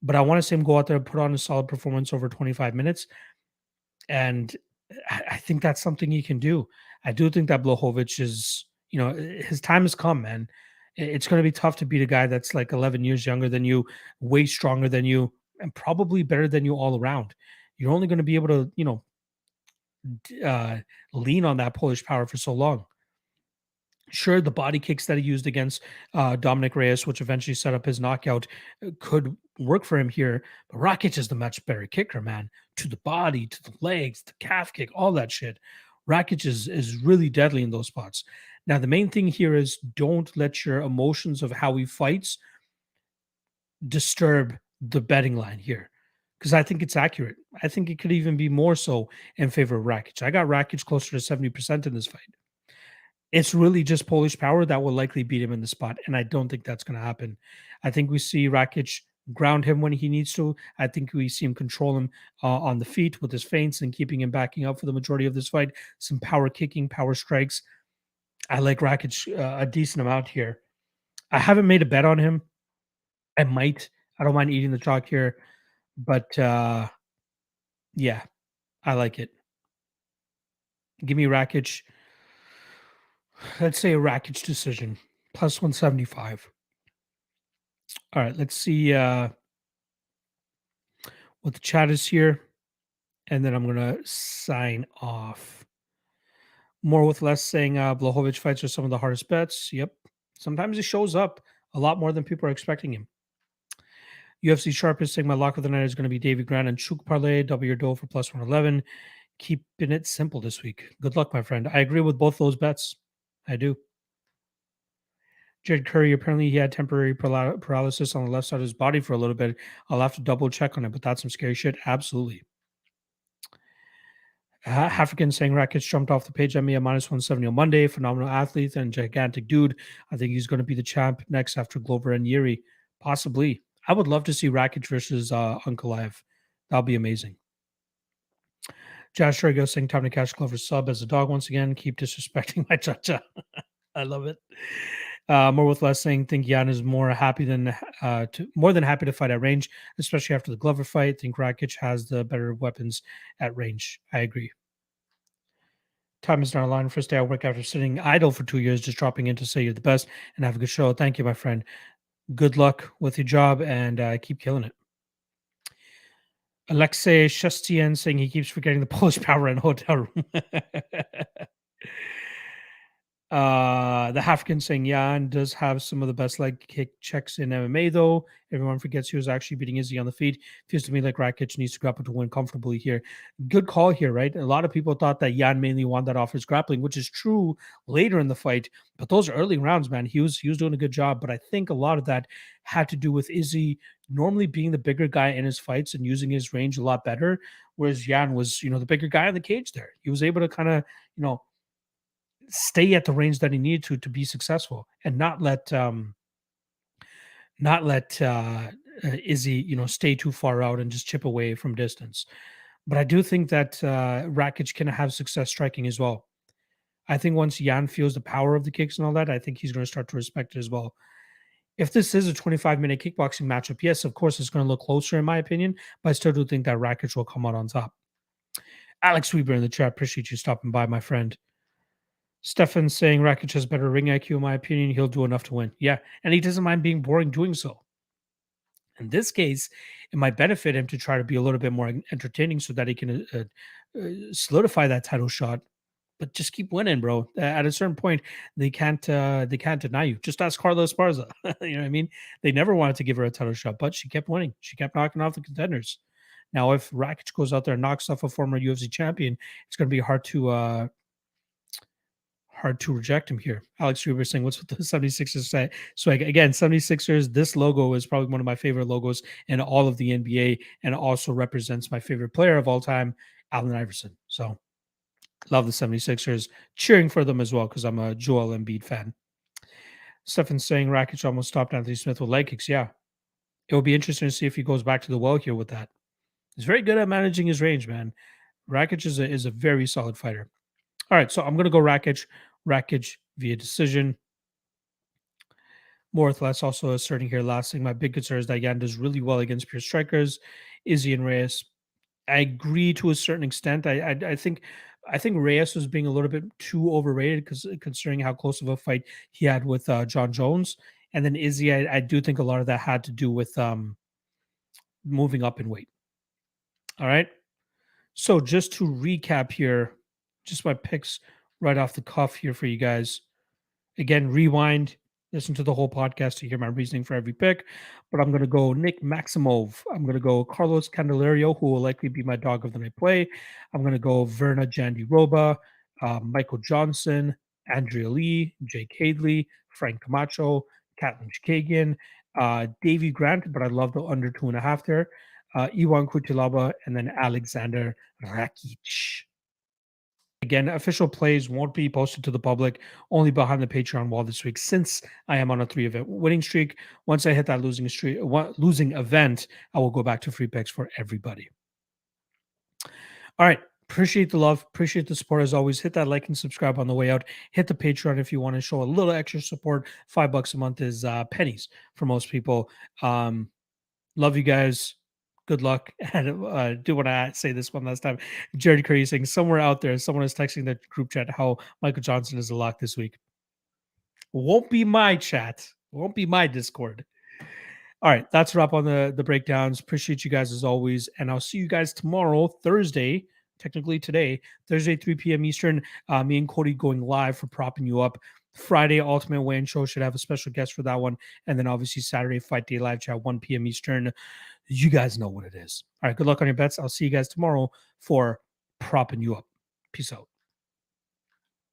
But I want to see him go out there and put on a solid performance over 25 minutes. And I think that's something he can do. I do think that Blachowicz is, his time has come, man. It's going to be tough to beat a guy that's like 11 years younger than you, way stronger than you, and probably better than you all around. You're only going to be able to, lean on that Polish power for so long. Sure, the body kicks that he used against Dominic Reyes, which eventually set up his knockout, could work for him here. But Rakic is the much better kicker, man. To the body, to the legs, the calf kick, all that shit. Rakic is really deadly in those spots. Now, the main thing here is don't let your emotions of how he fights disturb the betting line here. Because I think it's accurate. I think it could even be more so in favor of Rakic. I got Rakic closer to 70% in this fight. It's really just Polish power that will likely beat him in the spot, and I don't think that's going to happen. I think we see Rakic ground him when he needs to. I think we see him control him on the feet with his feints and keeping him backing up for the majority of this fight. Some power kicking, power strikes. I like Rakic a decent amount here. I haven't made a bet on him. I might. I don't mind eating the chalk here, but yeah, I like it. Give me Rakic. Let's say a Rakic decision, plus 175. All right, let's see what the chat is here. And then I'm going to sign off. More with less saying Blachowicz fights are some of the hardest bets. Yep. Sometimes he shows up a lot more than people are expecting him. UFC Sharpest saying my lock of the night is going to be Davey Grant and Chook Parlay. Double your dough for plus 111. Keeping it simple this week. Good luck, my friend. I agree with both those bets. I do. Jared Curry, apparently he had temporary paralysis on the left side of his body for a little bit. I'll have to double check on it, but that's some scary shit. Absolutely. African saying Rakic jumped off the page at me at minus 170 on Monday. Phenomenal athlete and gigantic dude. I think he's going to be the champ next after Glover and Yuri. Possibly. I would love to see Rakic versus Ankalaev. That'll be amazing. Josh Rigo saying time to cash Glover's sub as a dog once again. Keep disrespecting my cha-cha. I love it. More with less saying think Jan is more than happy to fight at range, especially after the Glover fight. Think Rakic has the better weapons at range. I agree. Time is not line. First day I work after sitting idle for 2 years, just dropping in to say you're the best and have a good show. Thank you, my friend. Good luck with your job and keep killing it. Alexei Shestian saying he keeps forgetting the Polish power in hotel room. The African saying Jan does have some of the best leg kick checks in MMA, though. Everyone forgets he was actually beating Izzy on the feet. Feels to me like Rakic needs to grapple to win comfortably here. Good call here, right? A lot of people thought that Jan mainly won that off his grappling, which is true later in the fight. But those early rounds, man, he was doing a good job. But I think a lot of that had to do with Izzy normally being the bigger guy in his fights and using his range a lot better, whereas Jan was, the bigger guy in the cage there. He was able to kind of, stay at the range that he needed to be successful and not let Izzy, stay too far out and just chip away from distance. But I do think that Rakic can have success striking as well. I think once Jan feels the power of the kicks and all that, I think he's going to start to respect it as well. If this is a 25-minute kickboxing matchup, yes, of course, it's going to look closer in my opinion, but I still do think that Rakic will come out on top. Alex Weber in the chat, appreciate you stopping by, my friend. Stefan saying Rakic has better ring IQ, in my opinion. He'll do enough to win. Yeah, and he doesn't mind being boring doing so. In this case, it might benefit him to try to be a little bit more entertaining so that he can solidify that title shot but just keep winning, bro. At a certain point, they can't deny you. Just ask Carla Esparza. You know what I mean? They never wanted to give her a title shot, but she kept winning. She kept knocking off the contenders. Now, if Rakic goes out there and knocks off a former UFC champion, it's going to be hard to reject him here. Alex Ribas saying, what's with the 76ers say? So again, 76ers, this logo is probably one of my favorite logos in all of the NBA, and it also represents my favorite player of all time, Allen Iverson. So love the 76ers, cheering for them as well because I'm a Joel Embiid fan. Stefan's saying Rakic almost stopped Anthony Smith with leg kicks. Yeah. It will be interesting to see if he goes back to the well here with that. He's very good at managing his range, man. Rakic is a very solid fighter. All right, so I'm going to go Rakic via decision. More or less also asserting here last thing. My big concern is that Yan does really well against pure strikers. Izzy and Reyes. I agree to a certain extent. I think Reyes was being a little bit too overrated because considering how close of a fight he had with John Jones. And then Izzy, I do think a lot of that had to do with moving up in weight. All right. So just to recap here, just my picks right off the cuff here for you guys. Again, rewind, listen to the whole podcast to hear my reasoning for every pick. But I'm going to go Nick Maximov. I'm going to go Carlos Candelario, who will likely be my dog of the night play. I'm going to go Verna Jandiroba, Michael Johnson, Andrea Lee, Jake Hadley, Frank Camacho, Katlyn Chookagian, Davy Grant, but I love the under 2.5 there. Iwan Cutelaba, and then Alexander Rakic. Again, official plays won't be posted to the public, only behind the Patreon wall this week, since I am on a 3-event winning streak. Once I hit that losing event, I will go back to free picks for everybody. All right. Appreciate the love. Appreciate the support as always. Hit that like and subscribe on the way out. Hit the Patreon if you want to show a little extra support. $5 a month is pennies for most people. Love you guys. Good luck. And do want to say this one last time. Jared Curry saying somewhere out there, someone is texting the group chat how Michael Johnson is a lock this week. Won't be my chat. Won't be my Discord. All right. That's a wrap on the breakdowns. Appreciate you guys as always. And I'll see you guys tomorrow, Thursday. Technically today, Thursday, 3 p.m. Eastern. Me and Cody going live for propping you up. Friday, Ultimate Weigh-In Show should have a special guest for that one. And then obviously Saturday, Fight Day Live Chat, 1 p.m. Eastern. You guys know what it is. All right, good luck on your bets. I'll see you guys tomorrow for propping you up. Peace out.